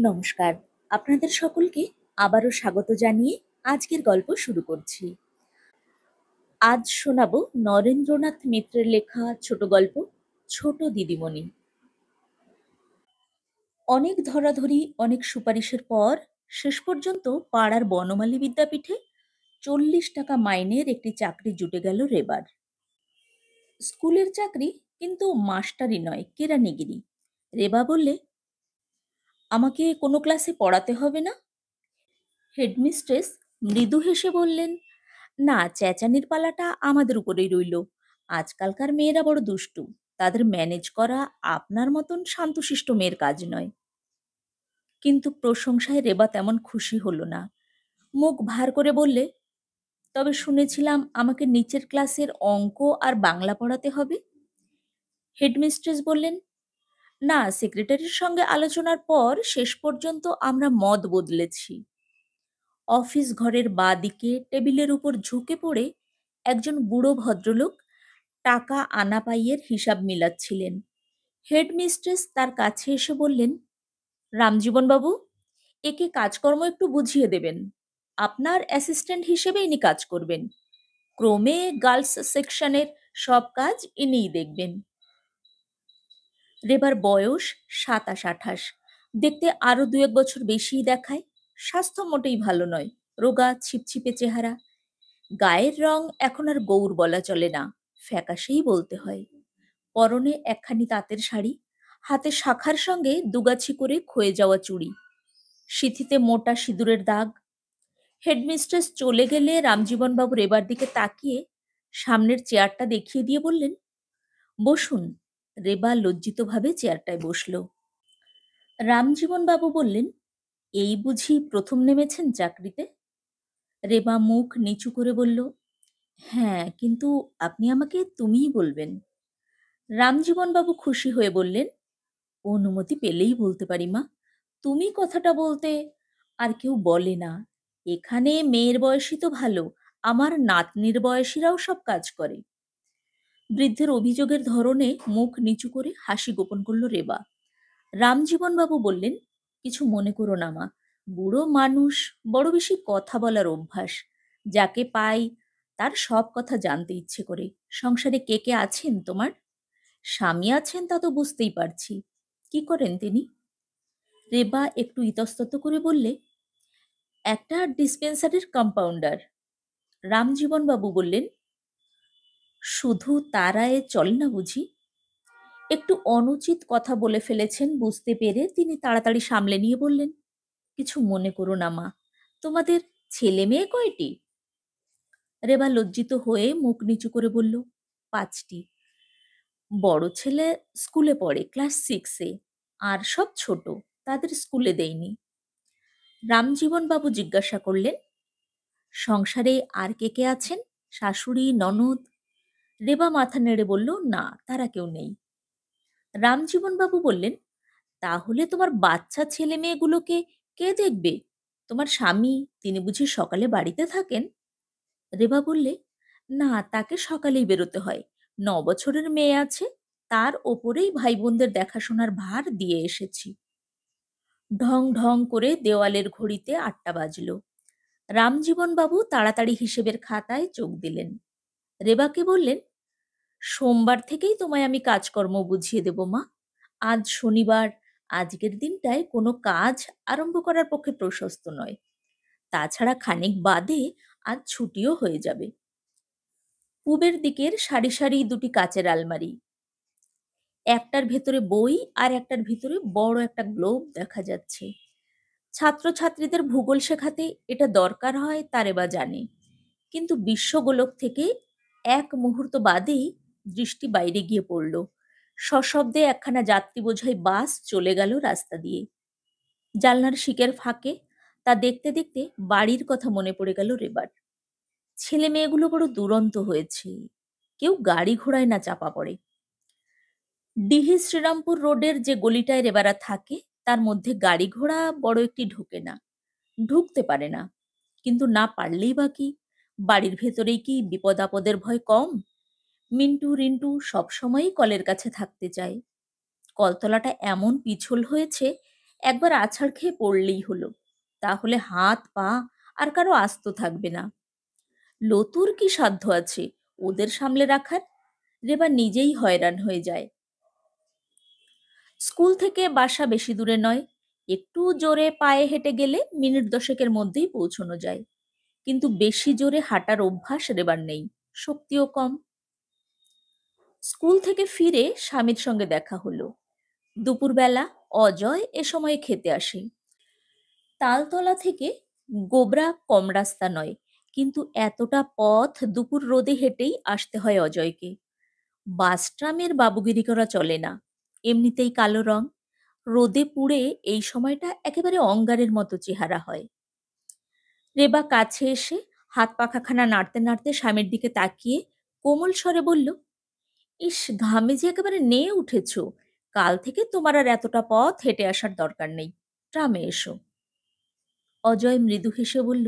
নমস্কার। আপনাদের সকলকে আবারও স্বাগত জানিয়ে আজকের গল্প শুরু করছি। আজ শোনাবো নরেন্দ্রনাথ মিত্রের লেখা ছোট গল্প ছোট দিদিমণি। অনেক ধরাধরি, অনেক সুপারিশের পর শেষ পর্যন্ত পাড়ার বনমালী বিদ্যাপীঠে ৪০ টাকা মাইনের একটি চাকরি জুটে গেল রেবার। স্কুলের চাকরি, কিন্তু মাস্টারি নয়, কেরানিগিরি। রেবা বললে, আমাকে কোনো ক্লাসে পড়াতে হবে না? হেডমিস্ট্রেস মৃদু হেসে বললেন, না, চেঁচানির পালাটা আমাদের উপরেই রইল। আজকালকার মেয়েরা বড় দুষ্টু, তাদের ম্যানেজ করা আপনার মতন শান্তশিষ্ট মেয়ের কাজ নয়। কিন্তু প্রশংসায় রেবা তেমন খুশি হলো না। মুখ ভার করে বললে, তবে শুনেছিলাম আমাকে নিচের ক্লাসের অঙ্ক আর বাংলা পড়াতে হবে। হেডমিস্ট্রেস বললেন, না, সেক্রেটারির সঙ্গে আলোচনার পর শেষ পর্যন্ত আমরা মত বদলেছি। অফিস ঘরের বাঁ দিকে টেবিলের উপর ঝুঁকে পড়ে একজন বুড়ো ভদ্রলোক টাকা আনা পাইয়ের হিসাব মিলাচ্ছিলেন। হেডমিস্ট্রেস তার কাছে এসে বললেন, রামজীবনবাবু, একে কাজকর্ম একটু বুঝিয়ে দেবেন। আপনার অ্যাসিস্ট্যান্ট হিসেবে ইনি কাজ করবেন। ক্রমে গার্লস সেকশনের সব কাজ ইনিই দেখবেন। রেবার বয়স ২৭-২৮, দেখতে আরো ২-১ বছর বেশিই দেখায়। স্বাস্থ্য মোটেই ভালো নয়, রোগা ছিপছিপে চেহারা। গায়ের রং এখন আর গৌর বলা চলে না, ফ্যাকাশেই বলতে হয়। পরনে একখানি তাঁতের শাড়ি, হাতে শাখার সঙ্গে দুগাছি করে ক্ষয়ে যাওয়া চুড়ি, সিথিতে মোটা সিঁদুরের দাগ। হেডমিস্ট্রেস চলে গেলে রামজীবনবাবু রেবার দিকে তাকিয়ে সামনের চেয়ারটা দেখিয়ে দিয়ে বললেন, বসুন। রেবা লজ্জিতভাবে চেয়ারটায় বসল। রামজীবনবাবু বললেন, এই বুঝি প্রথম নেমেছেন চাকরিতে? রেবা মুখ নিচু করে বলল, হ্যাঁ, কিন্তু আপনি আমাকে তুমিই বলবেন। রামজীবনবাবু খুশি হয়ে বললেন, অনুমতি পেলেই বলতে পারি মা। তুমি কথাটা বলতে আর কেউ বলে না। এখানে মেয়ের বয়সী তো ভালো, আমার নাতনির বয়সীরাও সব কাজ করে। বৃদ্ধের অভিযোগের ধরনে মুখ নিচু করে হাসি গোপন করল রেবা। রামজীবনবাবু বললেন, কিছু মনে করো না মা, বুড়ো মানুষ, বড় বেশি কথা বলার অভ্যাস। যাকে পাই তার সব কথা জানতে ইচ্ছে করে। সংসারে কে কে আছেন তোমার? স্বামী আছেন তা তো বুঝতেই পারছি। কি করেন তিনি? রেবা একটু ইতস্তত করে বললে, একটা ডিসপেন্সারির কম্পাউন্ডার। রামজীবনবাবু বললেন, শুধু তারায় চলে না বুঝি? একটু অনুচিত কথা বলে ফেলেছেন বুঝতে পেরে তিনি তাড়াতাড়ি সামলে নিয়ে বললেন, কিছু মনে করো না মা। তোমাদের ছেলে মেয়ে কয়টি? রেবা লজ্জিত হয়ে মুখ নিচু করে বলল, ৫টি। বড় ছেলে স্কুলে পড়ে, ক্লাস 6-এ। আর সব ছোট, তাদের স্কুলে দেয়নি। রামজীবনবাবু জিজ্ঞাসা করলেন, সংসারে আর কে কে আছেন? শাশুড়ি, ননদ? রেবা মাথা নেড়ে বলল, না, তারা কেউ নেই। রামজীবনবাবু বললেন, তাহলে তোমার বাচ্চা ছেলে মেয়েগুলোকে কে দেখবে? তোমার স্বামী, তিনি বুঝি সকালে বাড়িতে থাকেন? রেবা বললে, না, তাকে সকালেই বেরোতে হয়। ৯ বছরের মেয়ে আছে, তার ওপরেই ভাই বোনদের দেখাশোনার ভার দিয়ে এসেছি। ঢং ঢং করে দেওয়ালের ঘড়িতে ৮টা বাজল। রামজীবনবাবু তাড়াতাড়ি হিসেবের খাতায় চোখ দিলেন। রেবাকে বললেন, সোমবার থেকেই তোমায় আমি কাজকর্ম বুঝিয়ে দেব মা। আজ শনিবার, আজকের দিনটায় কোনো কাজ আরম্ভ করার পক্ষে প্রশস্ত নয়। তাছাড়া খানিক বাদে আজ ছুটিও হয়ে যাবে। পূবের দিকের সারি সারি দুটি কাচের আলমারি, একটার ভেতরে বই আর একটার ভিতরে বড় একটা গ্লোব দেখা যাচ্ছে। ছাত্রছাত্রীদের ভূগোল শেখাতে এটা দরকার হয় তারে বা জানে, কিন্তু বিশ্বগোলক থেকে এক মুহূর্ত বাদেই দৃষ্টি বাইরে গিয়ে পড়ল। সশব্দে একখানা যাত্রী বোঝাই বাস চলে গেল রাস্তা দিয়ে। জানলার শিকের ফাঁকে তা দেখতে দেখতে বাড়ির কথা মনে পড়ে গেল রেবার। ছেলে মেয়েগুলো বড় দুরন্ত হয়েছে, কেউ গাড়ি ঘোড়ায় না চাপা পড়ে। ডিহি শ্রীরামপুর রোডের যে গলিটায় রেবারা থাকে তার মধ্যে গাড়ি ঘোড়া বড় একটি ঢোকে না, ঢুকতে পারে না। কিন্তু না পারলেই বা কি, বাড়ির ভেতরেই কি বিপদ আপদের ভয় কম? মিন্টু রিন্টু সবসময়ই কলের কাছে থাকতে চায়। কলতলাটা এমন পিছল হয়েছে, একবার আছাড় খেয়ে পড়লেই হলো, তাহলে হাত পা আর কারো আস্ত থাকবে না। লতুর কি সাধ্য আছে ওদের সামলে রাখার? রেবা নিজেই হয়রান হয়ে যায়। স্কুল থেকে বাসা বেশি দূরে নয়, একটু জোরে পায়ে হেঁটে গেলে মিনিট দশেকের মধ্যেই পৌঁছানো যায়। কিন্তু বেশি জোরে হাঁটার অভ্যাস রেবার নেই, শক্তিও কম। স্কুল থেকে ফিরে স্বামীর সঙ্গে দেখা হলো। দুপুরবেলা অজয় এ সময়ে খেতে আসে। তালতলা থেকে গোবরা কম রাস্তা নয়, কিন্তু এতটা পথ দুপুর রোদে হেঁটেই আসতে হয় অজয়কে। বাস ট্রামের বাবুগিরি করা চলে না, এমনিতেই কালো রং, রোদে পুড়ে এই সময়টা একেবারে অঙ্গারের মতো চেহারা হয়। রেবা কাছে এসে হাত পাখাখানা নাড়তে নাড়তে স্বামীর দিকে তাকিয়ে কোমল স্বরে বলল, ইস, ঘামে যে একেবারে নেয়ে উঠেছ। কাল থেকে তোমার আর এতটা পথ হেঁটে আসার দরকার নেই, ট্রামে এসো। অজয় মৃদু হেসে বলল,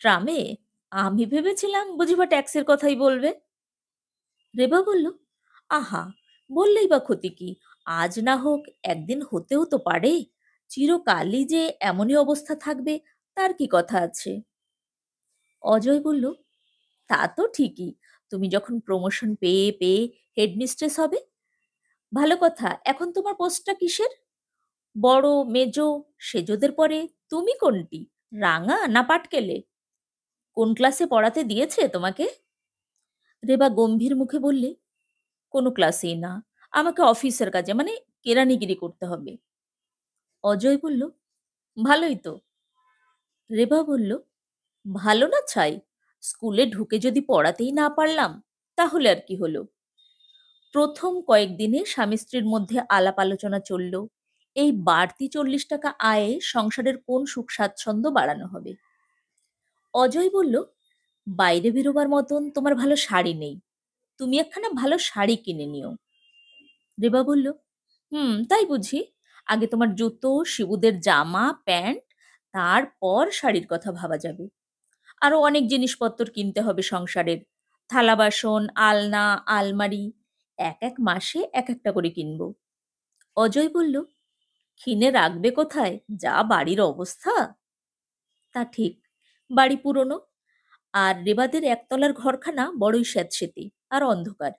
ট্রামে? আমি ভেবেছিলাম বুঝিবা ট্যাক্সির কথাই বলবে। রেবা বলল, আহা, বললেই বা ক্ষতি কি? আজ না হোক একদিন হতেও তো পারে। চিরকালই যে এমনই অবস্থা থাকবে তার কি কথা আছে? অজয় বলল, তা তো ঠিকই। তুমি যখন প্রমোশন পেয়ে পেয়ে হেডমিস্ট্রেস হবে। ভালো কথা, এখন তোমার পোস্টটা কিসের? বড়, মেজো, সেজোদের পরে তুমি কোনটি? রাঙা না পাটকেলে? কোন ক্লাসে পড়াতে দিয়েছে তোমাকে? রেবা গম্ভীর মুখে বললে, কোনো ক্লাসেই না, আমাকে অফিসের কাজে মানে কেরানিগিরি করতে হবে। অজয় বলল, ভালোই তো। রেবা বলল, ভালো না ছাই, স্কুলে ঢুকে যদি পড়াতেই না পারলাম তাহলে আর কি হলো? প্রথম কয়েকদিনে স্বামী স্ত্রীর মধ্যে আলাপ আলোচনা চলল, এই বাড়তি 40 টাকা আয়ে সংসারের কোন সুখ স্বাচ্ছন্দ্য বাড়ানো হবে। অজয় বলল, বাইরে বেরোবার মতন তোমার ভালো শাড়ি নেই, তুমি একখানা ভালো শাড়ি কিনে নিও। রেবা বলল, তাই বুঝি? আগে তোমার জুতো, শিবুদের জামা প্যান্ট, তারপর শাড়ির কথা ভাবা যাবে। আরো অনেক জিনিসপত্র কিনতে হবে সংসারের, থালা বাসন, আলনা, আলমারি, এক এক মাসে এক একটা করে কিনবো। অজয় বলল, কিনে রাখবে কোথায়, যা বাড়ির অবস্থা? তা ঠিক, বাড়ি পুরনো, আর রেবাদের একতলার ঘরখানা বড়ই স্যাঁতসেঁতে আর অন্ধকার।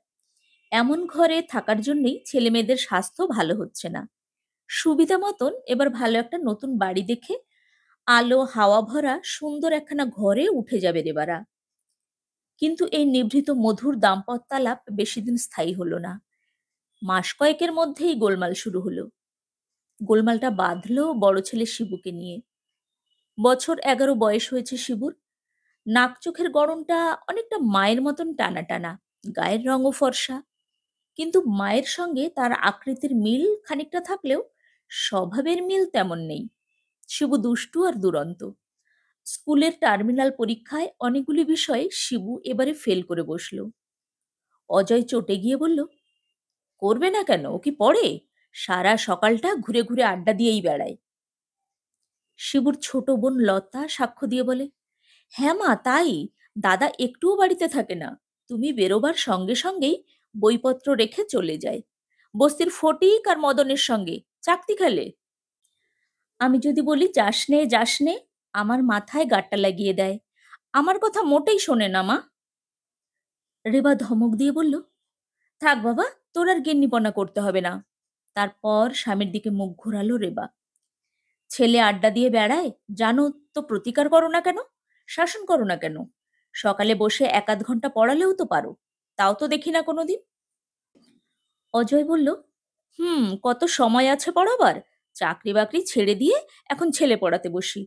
এমন ঘরে থাকার জন্যই ছেলে মেয়েদের স্বাস্থ্য ভালো হচ্ছে না। সুবিধা মতন এবার ভালো একটা নতুন বাড়ি দেখে আলো হাওয়া ভরা সুন্দর একখানা ঘরে উঠে যাবে রেবারা। কিন্তু এই নিভৃত মধুর দাম্পত্যালাপ বেশি দিন স্থায়ী হলো না। মাস কয়েকের মধ্যেই গোলমাল শুরু হলো। গোলমালটা বাঁধলো বড় ছেলে শিবুকে নিয়ে। বছর 11 বয়স হয়েছে শিবুর। নাক চোখের গড়নটা অনেকটা মায়ের মতন টানা টানা, গায়ের রঙও ফর্সা। কিন্তু মায়ের সঙ্গে তার আকৃতির মিল খানিকটা থাকলেও স্বভাবের মিল তেমন নেই। শিবু দুষ্টু আর দুরন্ত। স্কুলের টার্মিনাল পরীক্ষায় অনেকগুলি বিষয়ে শিবু এবারে ফেল করে বসল। অজয় চটে গিয়ে বলল, করবে না কেন, ও কি পড়ে? সারা সকালটা ঘুরে ঘুরে আড্ডা দিয়েই বেড়ায়। শিবুর ছোট বোন লতা সাক্ষ্য দিয়ে বলে, হ্যাঁ মা, তাই। দাদা একটুও বাড়িতে থাকে না, তুমি বেরোবার সঙ্গে সঙ্গেই বইপত্র রেখে চলে যায়। বস্তির ফটিক আর মদনের সঙ্গে চাকতি খেলে। আমি যদি বলি যাসনে যাসনে, আমার মাথায় গাঁটটা লাগিয়ে দেয়। আমার কথা মোটেই শোনে না মা। রেবা ধমক দিয়ে বলল, থাক বাবা, তোর আর গিন্নিপনা করতে হবে না। তারপর স্বামীর দিকে মুখ ঘোরালো রেবা। ছেলে আড্ডা দিয়ে বেড়ায়, জানো তো প্রতিকার করো না কেন, শাসন করো না কেন? সকালে বসে 1-8 ঘন্টা পড়ালেও তো পারো, তাও তো দেখি না কোনোদিন। অজয় বলল, কত সময় আছে পড়াবার, চাকরি বাকরি ছেড়ে দিয়ে এখন ছেলে পড়াতে বসি।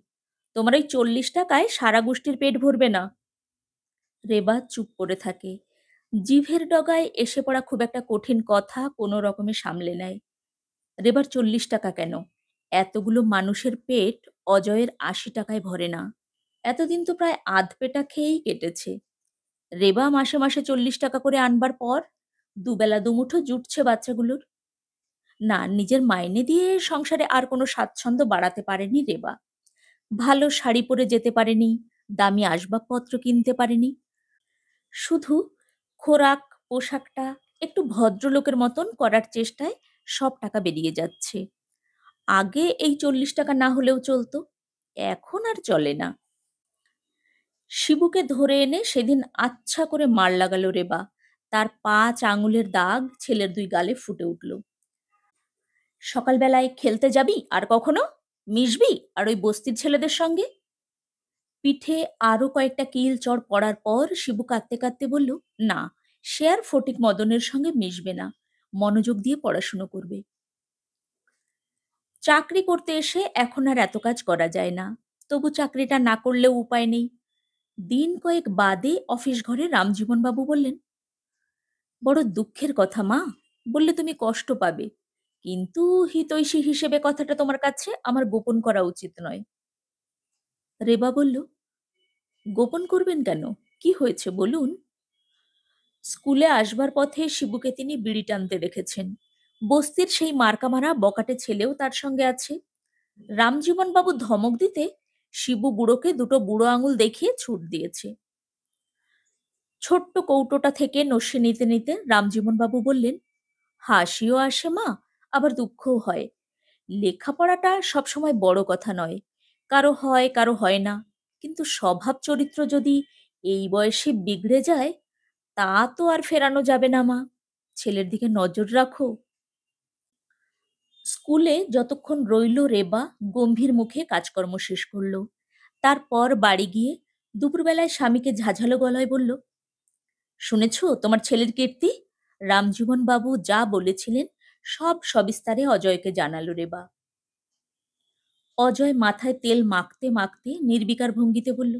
তোমার ওই 40 টাকায় সারা গোষ্ঠীর পেট ভরবে না। রেবা চুপ করে থাকে। জিভের ডগায় এসে পড়া খুব একটা কঠিন কথা কোনো রকমে সামলে নেয়। রেবার 40 টাকা কেন, এতগুলো মানুষের পেট অজয়ের 80 টাকায় ভরে না। এতদিন তো প্রায় আধপেটা খেয়েই কেটেছে। রেবা মাসে মাসে 40 টাকা করে আনবার পর দুবেলা দুমুঠো জুটছে বাচ্চাগুলোর। না, নিজের মাইনে দিয়ে সংসারে আর কোনো স্বাচ্ছন্দ্য বাড়াতে পারেনি রেবা। ভালো শাড়ি পরে যেতে পারেনি, দামি আসবাবপত্র কিনতে পারেনি। শুধু খোরাক, পোশাকটা একটু ভদ্রলোকের মতন করার চেষ্টায় সব টাকা বেরিয়ে যাচ্ছে। আগে এই 40 টাকা না হলেও চলতো, এখন আর চলে না। শিবুকে ধরে এনে সেদিন আচ্ছা করে মার লাগালো রেবা। তার 5 আঙুলের দাগ ছেলের 2 গালে ফুটে উঠল। সকালবেলায় খেলতে যাবি আর কখনো? মিশবি আর ওই বস্তির ছেলেদের সঙ্গে? পিঠে আরো কয়েকটা কিল চড় পড়ার পর শিবু কাঁদতে কাঁদতে বলল, না, সে আর ফটিক মদনের সঙ্গে মিশবে না, মনোযোগ দিয়ে পড়াশুনো করবে। চাকরি করতে এসে এখন আর এত কাজ করা যায় না, তবু চাকরিটা না করলেও উপায় নেই। দিন কয়েক বাদে অফিস ঘরে রামজীবনবাবু বললেন, বড় দুঃখের কথা মা, বললে তুমি কষ্ট পাবে, কিন্তু হিতৈষী হিসেবে কথাটা তোমার কাছে আমার গোপন করা উচিত নয়। রেবা বলল, গোপন করবেন কেন? কি হয়েছে বলুন। স্কুলে আসবার পথে শিবুকে তিনি বিড়ি টানতে দেখেছেন। বস্তির সেই মার্কামারা বকাটে ছেলেও তার সঙ্গে আছে। রামজীবনবাবু ধমক দিতে শিবু বুড়োকে দুটো বুড়ো আঙুল দেখিয়ে ছুট দিয়েছে। ছোট্ট কৌটোটা থেকে নস্যি নিতে নিতে রামজীবনবাবু বললেন, হাসিও আসে মা, আবার দুঃখও হয়। লেখাপড়াটা সবসময় বড় কথা নয়, কারো হয় কারো হয় না, কিন্তু স্বভাব চরিত্র যদি এই বয়সে বিগড়ে যায়, তা তো আর ফেরানো যাবে না মা। ছেলের দিকে নজর রাখো। স্কুলে যতক্ষণ রইল রেবা গম্ভীর মুখে কাজকর্ম শেষ করল। তারপর বাড়ি গিয়ে দুপুরবেলায় স্বামীকে ঝাঝালো গলায় বলল, শুনেছ তোমার ছেলের কীর্তি? রামজীবন বাবু যা বলেছিলেন সব সবিস্তারে অজয়কে জানালো রেবা। অজয় মাথায় তেল মাখতে মাখতে নির্বিকার ভঙ্গিতে বলল,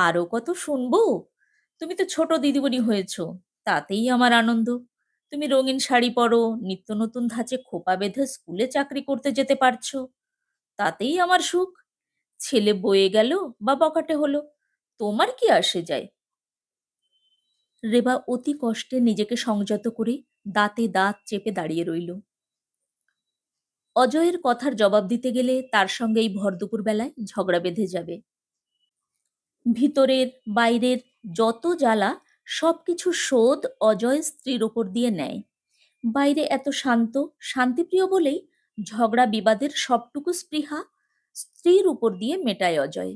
আরো কত শুনবো? তুমি তো ছোট দিদিমণি হয়েছ, তাতেই আমার আনন্দ। তুমি রঙিন শাড়ি পরো, নিত্য নতুন ধাঁচে খোপা বেঁধে স্কুলে চাকরি করতে যেতে পারছো, তাতেই আমার সুখ। ছেলে বয়ে গেল বা বকাটে হলো, তোমার কি আসে যায়? রেবা অতি কষ্টে নিজেকে সংযত করে দাঁতে দাঁত চেপে দাঁড়িয়ে রইল। অজয়ের কথার জবাব দিতে গেলে তার সঙ্গে এই ভর দুপুর বেলায় ঝগড়া বেঁধে যাবে। ভিতরের বাইরের যত জ্বালা সবকিছু শোধ অজয় স্ত্রীর ওপর দিয়ে নেয়। বাইরে এত শান্ত, শান্তিপ্রিয় বলেই ঝগড়া বিবাদের সবটুকু স্পৃহা স্ত্রীর উপর দিয়ে মেটায় অজয়।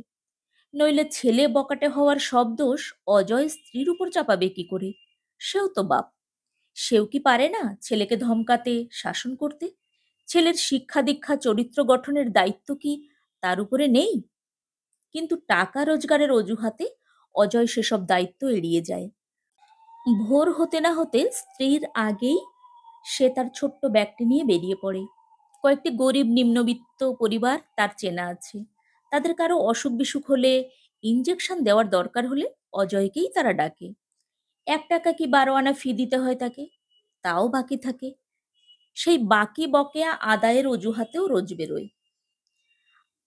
নইলে ছেলে বকাটে হওয়ার সব দোষ অজয় স্ত্রীর উপর চাপাবে কি করে? সেও তো বাপ, সেও কি পারে না ছেলেকে ধমকাতে, শাসন করতে? ছেলের শিক্ষা দীক্ষা চরিত্র গঠনের দায়িত্ব কি তার উপরে নেই? কিন্তু টাকা রোজগারের অজুহাতে অজয় সেসব দায়িত্ব এড়িয়ে যায়। ভোর হতে না হতে স্ত্রীর আগেই সে তার ছোট্ট ব্যাগটি নিয়ে বেরিয়ে পড়ে। কয়েকটি গরিব নিম্নবিত্ত পরিবার তার চেনা আছে। তাদের কারো অসুখ বিসুখ হলে, ইঞ্জেকশন দেওয়ার দরকার হলে অজয়কেই তারা ডাকে। 1 টাকা কি 12 আনা ফি দিতে হয় তাকে, তাও বাকি থাকে। সেই বাকি বকেয়া আদায়ের অজুহাতেও রোজ বেরোয়।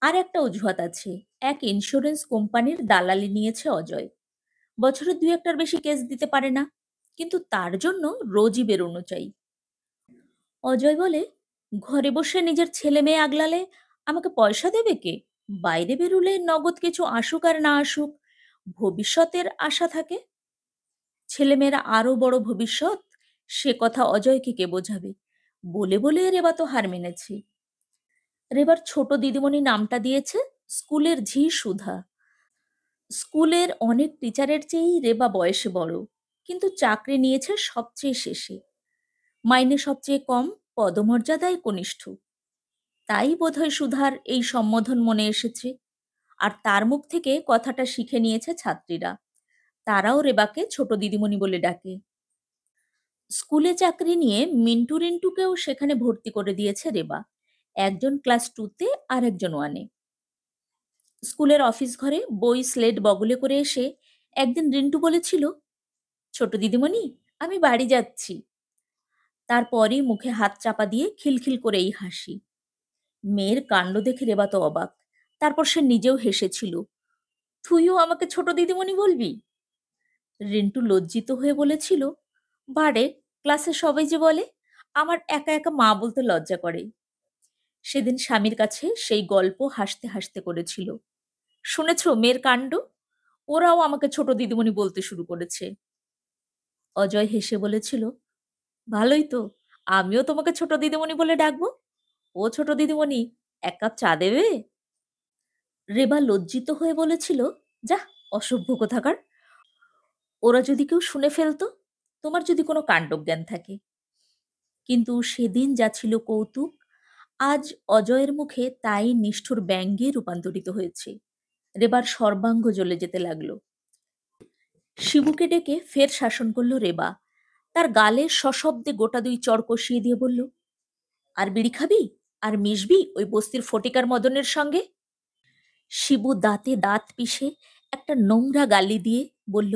আর একটা অজুহাত আছে, এক ইন্স্যুরেন্স কোম্পানির দালালি নিয়েছে অজয়। বছরে 2-1টার বেশি কেস দিতে পারে না, কিন্তু তার জন্য রোজই বেরোনো চাই। অজয় বলে, ঘরে বসে নিজের ছেলে মেয়ে আগলালে আমাকে পয়সা দেবে কে? বাইরে বেরুলে নগদ কিছু আসুক আর না আসুক, ভবিষ্যতের আশা থাকে। ছেলেমেয়েরা আরো বড় ভবিষ্যৎ, সে কথা অজয়কে কে বোঝাবে? বলে বলে রেবা তো হার মেনেছে। রেবার ছোট দিদিমণি নামটা দিয়েছে স্কুলের ঝি সুধা। স্কুলের অনেক টিচারের চেয়েই রেবা বয়সে বড়, কিন্তু চাকরি নিয়েছে সবচেয়ে শেষে। মাইনে সবচেয়ে কম, পদমর্যাদায় কনিষ্ঠ। তাই বোধহয় সুধার এই সম্বোধন মনে এসেছে। আর তার মুখ থেকে কথাটা শিখে নিয়েছে ছাত্রীরা। তারাও রেবাকে ছোট দিদিমণি বলে ডাকে। স্কুলে চাকরি নিয়ে মিন্টু রিন্টুকেও সেখানে ভর্তি করে দিয়েছে রেবা। একজন ক্লাস 2-তে আর একজন 1-এ। স্কুলের অফিস ঘরে বই স্লেট বগলে করে এসে একদিন রিন্টু বলেছিল, ছোট দিদিমণি, আমি বাড়ি যাচ্ছি। তারপরই মুখে হাত চাপা দিয়ে খিলখিল করে এই হাসি। মেয়ের কাণ্ড দেখে রেবা তো অবাক। তারপর সে নিজেও হেসেছিল। তুইও আমাকে ছোট দিদিমণি বলবি? রিন্টু লজ্জিত হয়ে বলেছিল, বারে, ক্লাসে সবাই যে বলে, আমার একা একা মা বলতে লজ্জা করে। সেদিন স্বামীর কাছে সেই গল্প হাসতে হাসতে করেছিল। শুনেছ মেয়ের কাণ্ড, ওরাও আমাকে ছোট দিদিমণি বলতে শুরু করেছে। অজয় হেসে বলেছিল, ভালোই তো, আমিও তোমাকে ছোট দিদিমণি বলে ডাকবো। ও ছোট দিদিমণি, এক কাপ চা দেবে? রেবা লজ্জিত হয়ে বলেছিল, যাহ, অসভ্য কোথাকার, ওরা যদি কেউ শুনে ফেলতো, তোমার যদি কোনো কাণ্ডজ্ঞান থাকে। কিন্তু সেদিন যা ছিল কৌতুক, আজ অজয়ের মুখে তাই নিষ্ঠুর ব্যঙ্গে রূপান্তরিত হয়েছে। রেবার সর্বাঙ্গ জ্বলে যেতে লাগলো। শিবুকে ডেকে ফের শাসন করল রেবা। তার গালে সশব্দে গোটা দুই চড় কষিয়ে দিয়ে বলল, আর বিড়ি খাবি? আর মিশবি ওই বস্তির ফটিকার মদনের সঙ্গে? শিবু দাঁতে দাঁত পিষে একটা নোংরা গালি দিয়ে বলল,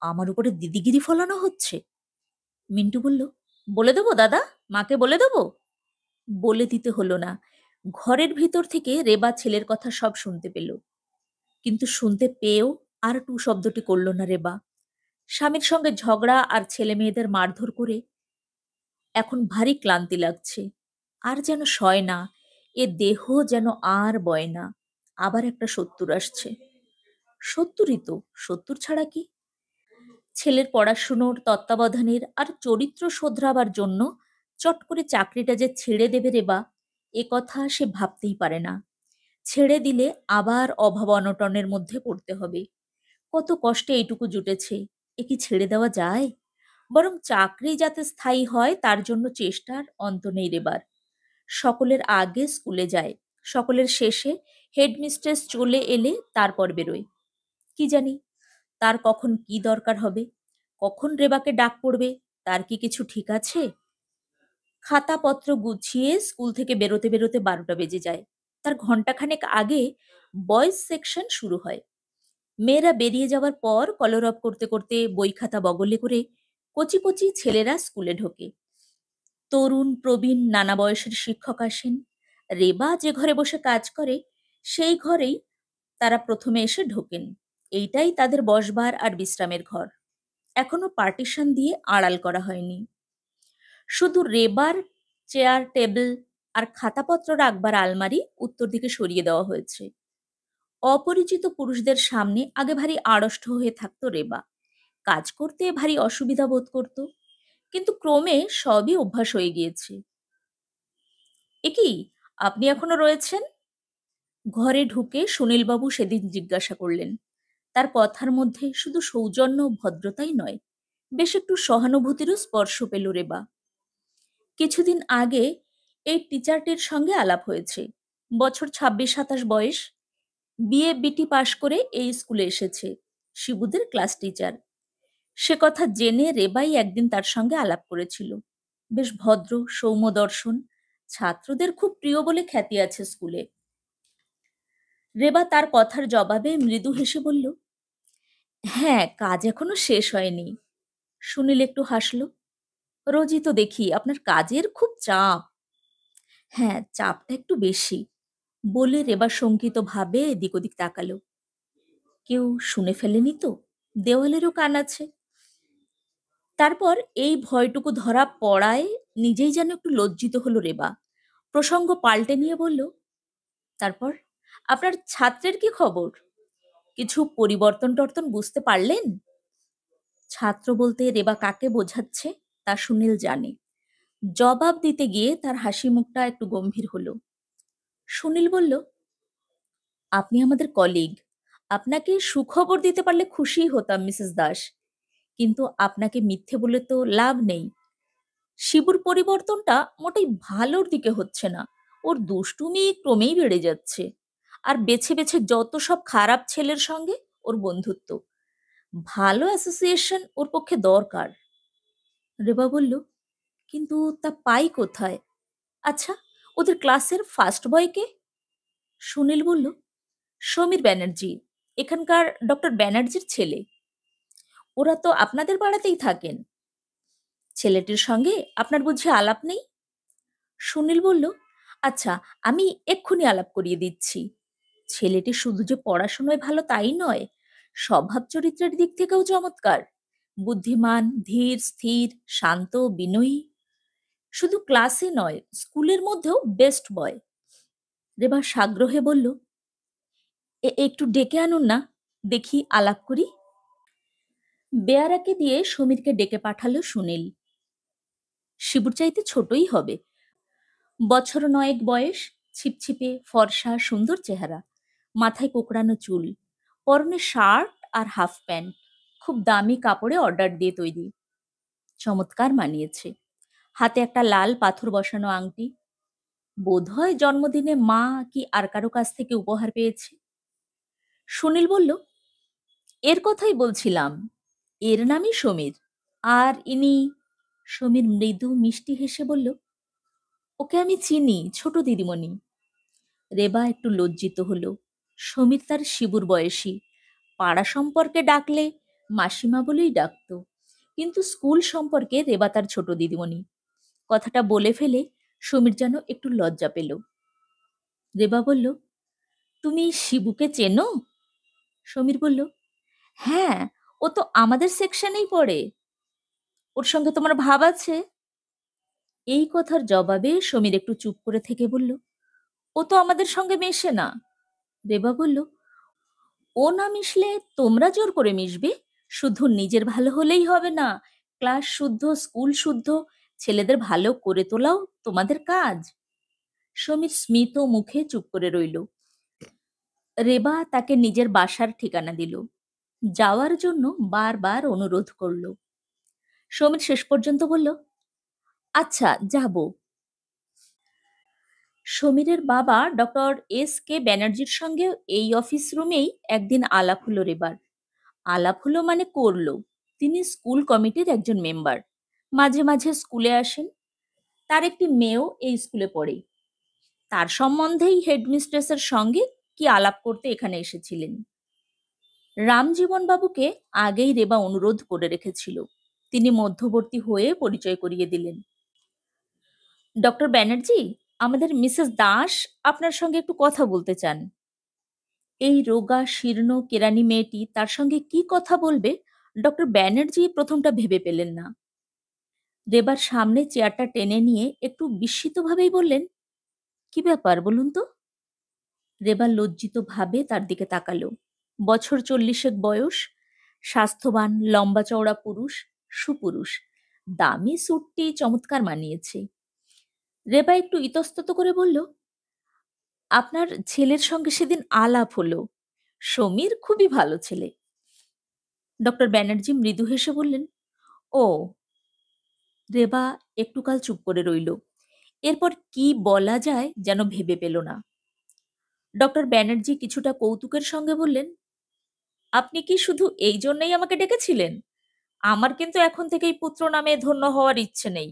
আমার উপরে দিদিগিরি ফলানো হচ্ছে। মিন্টু বলল, বলে দেবো দাদা, মাকে বলে দেবো। বলে দিতে হলো না। ঘরের ভিতর থেকে রেবা ছেলের কথা সব শুনতে পেল। কিন্তু শুনতে পেয়েও আর টু শব্দটি করল না রেবা। স্বামীর সঙ্গে ঝগড়া আর ছেলে মেয়েদের মারধর করে এখন ভারী ক্লান্তি লাগছে। আর যেন সয় না, এ দেহ যেন আর বয় না। আবার একটা ৭০ আসছে। ৭০ই তো, ৭০ ছাড়া কি? ছেলের পড়াশুনোর তত্ত্বাবধানের আর চরিত্র শোধরাবার জন্য চট করে চাকরিটা যে ছেড়ে দেবে রেবা, এ কথা সে ভাবতেই পারে না। ছেড়ে দিলে আবার অভাব অনটনের মধ্যে পড়তে হবে। কত কষ্টে এইটুকু জুটেছে, এ কি ছেড়ে দেওয়া যায়? বরং চাকরি যাতে স্থায়ী হয় তার জন্য চেষ্টার অন্ত নেই রেবার। সকলের আগে স্কুলে যায়, সকলের শেষে হেডমিস্ট্রেস চলে এলে তারপর বেরোয়। কি জানি তার কখন কি দরকার হবে, কখন রেবাকে ডাক পড়বে, তার কি কিছু ঠিক আছে? খাতাপত্র গুছিয়ে স্কুল থেকে বেরোতে বেরোতে ১২টা বেজে যায়। তার ঘণ্টাখানেক আগে বয়েজ সেকশন শুরু হয়। মেয়েরা বেরিয়ে যাওয়ার পর কলরব করতে করতে বই খাতা বগলে করে কচি কচি ছেলেরা স্কুলে ঢোকে। তরুণ প্রবীণ নানা বয়সের শিক্ষক আসেন। রেবা যে ঘরে বসে কাজ করে সেই ঘরেই তারা প্রথমে এসে ঢোকেন। এইটাই তাদের বসবার আর বিশ্রামের ঘর। এখনো পার্টিশন দিয়ে আড়াল করা হয়নি। শুধু রেবার চেয়ার টেবিল আর খাতাপত্র রাখবার আলমারি উত্তর দিকে সরিয়ে দেওয়া হয়েছে। অপরিচিত পুরুষদের সামনে আগে ভারী আড়ষ্ট হয়ে থাকতো রেবা। কাজ করতে ভারী অসুবিধা বোধ করত। কিন্তু ক্রমে সবই অভ্যাস হয়ে গিয়েছে। এ কি, আপনি এখনো রয়েছেন? ঘরে ঢুকে সুনীলবাবু সেদিন জিজ্ঞাসা করলেন। তার কথার মধ্যে শুধু সৌজন্য ভদ্রতাই নয়, বেশ একটু সহানুভূতিরও স্পর্শ পেল রেবা। কিছুদিন আগে এই টিচারটির সঙ্গে আলাপ হয়েছে। বছর ২৬-২৭ বয়স। বিএ বিটি পাশ করে এই স্কুলে এসেছে, শিবুদের ক্লাস টিচার। সে কথা জেনে রেবাই একদিন তার সঙ্গে আলাপ করেছিল। বেশ ভদ্র, সৌম্য দর্শন, ছাত্রদের খুব প্রিয় বলে খ্যাতি আছে স্কুলে। রেবা তার কথার জবাবে মৃদু হেসে বলল, হ্যাঁ, কাজ এখনো শেষ হয়নি। সুনীল একটু হাসল। রোজই তো দেখি আপনার কাজের খুব চাপ। হ্যাঁ, চাপটা একটু বেশি, বলে রেবা শঙ্কিত ভাবে এদিক ওদিক তাকালো। কেউ শুনে ফেলেনি তো? দেওয়ালেরও কান আছে। তারপর এই ভয়টুকু ধরা পড়ায় নিজেই যেন একটু লজ্জিত হলো রেবা। প্রসঙ্গ পাল্টে নিয়ে বলল, তারপর আপনার ছাত্রের কি খবর? কিছু পরিবর্তন টর্তন বুঝতে পারলেন? ছাত্র বলতে রেবা কাকে বোঝাচ্ছে তা সুনীল জানে। জবাব দিতে গিয়ে তার হাসি মুখটা একটু গম্ভীর হলো। সুনীল বলল, আপনি আমাদের কলিগ, আপনাকে সুখবর দিতে পারলে খুশি হতাম মিসেস দাস, কিন্তু আপনাকে মিথ্যে বলে তো লাভ নেই। শিবুর পরিবর্তনটা মোটেই ভালোর দিকে হচ্ছে না। ওর দুষ্টুমি ক্রমেই বেড়ে যাচ্ছে। আর বেছে বেছে যত সব খারাপ ছেলের সঙ্গে ওর বন্ধুত্ব। ভালো অ্যাসোসিয়েশন ওর পক্ষে দরকার। রেবা বলল, কিন্তু তা পাই কোথায়? আচ্ছা, ওদের ক্লাসের ফার্স্ট বয়কে? সুনীল বলল, সমীর ব্যানার্জি, এখানকার ডক্টর ব্যানার্জির ছেলে। ওরা তো আপনাদের পাড়াতেই থাকেন। ছেলেটির সঙ্গে আপনার বুঝি আলাপ নেই? সুনীল বলল, আচ্ছা, আমি এক্ষুনি আলাপ করিয়ে দিচ্ছি। ছেলেটি শুধু যে পড়াশোনায় ভালো তাই নয়, স্বভাব চরিত্রের দিক থেকেও চমৎকার। বুদ্ধিমান, ধীর স্থির, শান্ত, বিনয়ী। শুধু ক্লাসে নয়, স্কুলের মধ্যেও বেস্ট বয়। রেবা সাগ্রহে বলল, একটু ডেকে আনুন না, দেখি আলাপ করি। বেয়ারাকে দিয়ে সমীরকে ডেকে পাঠালো সুনীল। শিবুর চাইতে ছোটই হবে। বছর নয়েক বয়স, ছিপছিপে ফর্সা সুন্দর চেহারা, মাথায় কোকড়ানো চুল, পরনে শার্ট আর হাফ প্যান্ট, খুব দামি কাপড়ে অর্ডার দিয়ে তৈরি, চমৎকার মানিয়েছে। হাতে একটা লাল পাথর বসানো আংটি, বোধহয় জন্মদিনে মা কি আর কারো কাছ থেকে উপহার পেয়েছে। সুনীল বলল, এর কথাই বলছিলাম, এর নামই সমীর। আর ইনি? সমীর মৃদু মিষ্টি হেসে বলল, ওকে আমি চিনি, ছোট দিদিমণি। রেবা একটু লজ্জিত হলো। সমীর তার শিবুর বয়সী, পাড়া সম্পর্কে ডাকলে মাসিমা বলেই ডাকত, কিন্তু স্কুল সম্পর্কে রেবা তার ছোট দিদিমণি। কথাটা বলে ফেলে সমীর যেন একটু লজ্জা পেল। রেবা বলল, তুমি শিবুকে চেনো? সমীর বলল, হ্যাঁ, ও তো আমাদের সেকশনেই পড়ে। ওর সঙ্গে তোমার ভাব আছে? এই কথার জবাবে সমীর একটু চুপ করে থেকে বলল, ও তো আমাদের সঙ্গে মেশে না। রেবা বলল, ও না মিশলে তোমরা জোর করে মিশবে? শুধু নিজের ভালো হলেই হবে না, ক্লাস শুদ্ধ, স্কুল শুদ্ধ, ছেলেদের ভালো করে তোলাও তোমাদের কাজ। সমীর স্মিত মুখে চুপ করে রইল। রেবা তাকে নিজের বাসার ঠিকানা দিল, যাওয়ার জন্য বারবার অনুরোধ করল। সমীর শেষ পর্যন্ত বলল, আচ্ছা যাব। সমীরের বাবা ডক্টর S.K. ব্যানার্জির সঙ্গে এই অফিস রুমেই একদিন আলাপ হলো রেবার। আলাপ হলো মানে করলো। তিনি স্কুল কমিটির একজন মেম্বার, মাঝে মাঝে স্কুলে আসেন। তার একটি মেয়েও এই স্কুলে পড়ে। তার সম্বন্ধেই হেডমিস্ট্রেসের সঙ্গে কি আলাপ করতে এখানে এসেছিলেন। রামজীবন বাবুকে আগেই রেবা অনুরোধ করে রেখেছিল। তিনি মধ্যবর্তী হয়ে পরিচয় করিয়ে দিলেন। ডক্টর ব্যানার্জি, আমাদের মিসেস দাস আপনার সঙ্গে একটু কথা বলতে চান। এই রোগা শীর্ণ কেরানি মেয়েটি তার সঙ্গে কি কথা বলবে ডক্টর ব্যানার্জি প্রথমটা ভেবে পেলেন না। রেবার সামনে চেয়ারটা টেনে নিয়ে একটু বিস্মিতভাবেই বললেন, কি ব্যাপার বলুন তো? রেবা লজ্জিত ভাবে তার দিকে তাকালো। বছর 40 বয়স, স্বাস্থ্যবান, লম্বা চওড়া পুরুষ, সুপুরুষ। দামি স্যুটটি চমৎকার মানিয়েছে। রেবা একটু ইতস্তত করে বলল, আপনার ছেলের সঙ্গে সেদিন আলাপ হলো। সমীর খুবই ভালো ছেলে। ডক্টর ব্যানার্জি মৃদু হেসে বললেন, ও। রেবা একটুকাল চুপ করে রইল। এরপর কি বলা যায় যেন ভেবে পেল না। ডক্টর ব্যানার্জি কিছুটা কৌতুকের সঙ্গে বললেন, আপনি কি শুধু এই জন্যই আমাকে ডেকেছিলেন? আমার কিন্তু এখন থেকেই পুত্র নামে ধন্য হওয়ার ইচ্ছে নেই।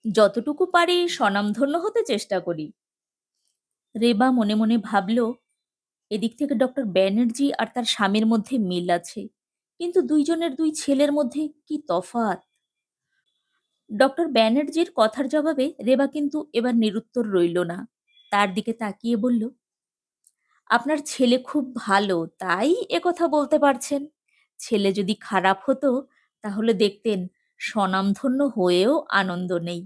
যতটুকু পারি স্বনামধন্য হতে চেষ্টা করি। রেবা মনে মনে ভাবল, এদিক থেকে ডক্টর ব্যানার্জি আর তার স্বামীর মধ্যে মিল আছে, কিন্তু দুইজনের দুই ছেলের মধ্যে কি তফাৎ। ডক্টর ব্যানার্জির কথার জবাবে রেবা কিন্তু এবার নিরুত্তর রইল না। তার দিকে তাকিয়ে বলল, আপনার ছেলে খুব ভালো, তাই একথা বলতে পারছেন। ছেলে যদি খারাপ হতো তাহলে দেখতেন স্বনামধন্য হয়েও আনন্দ নেই।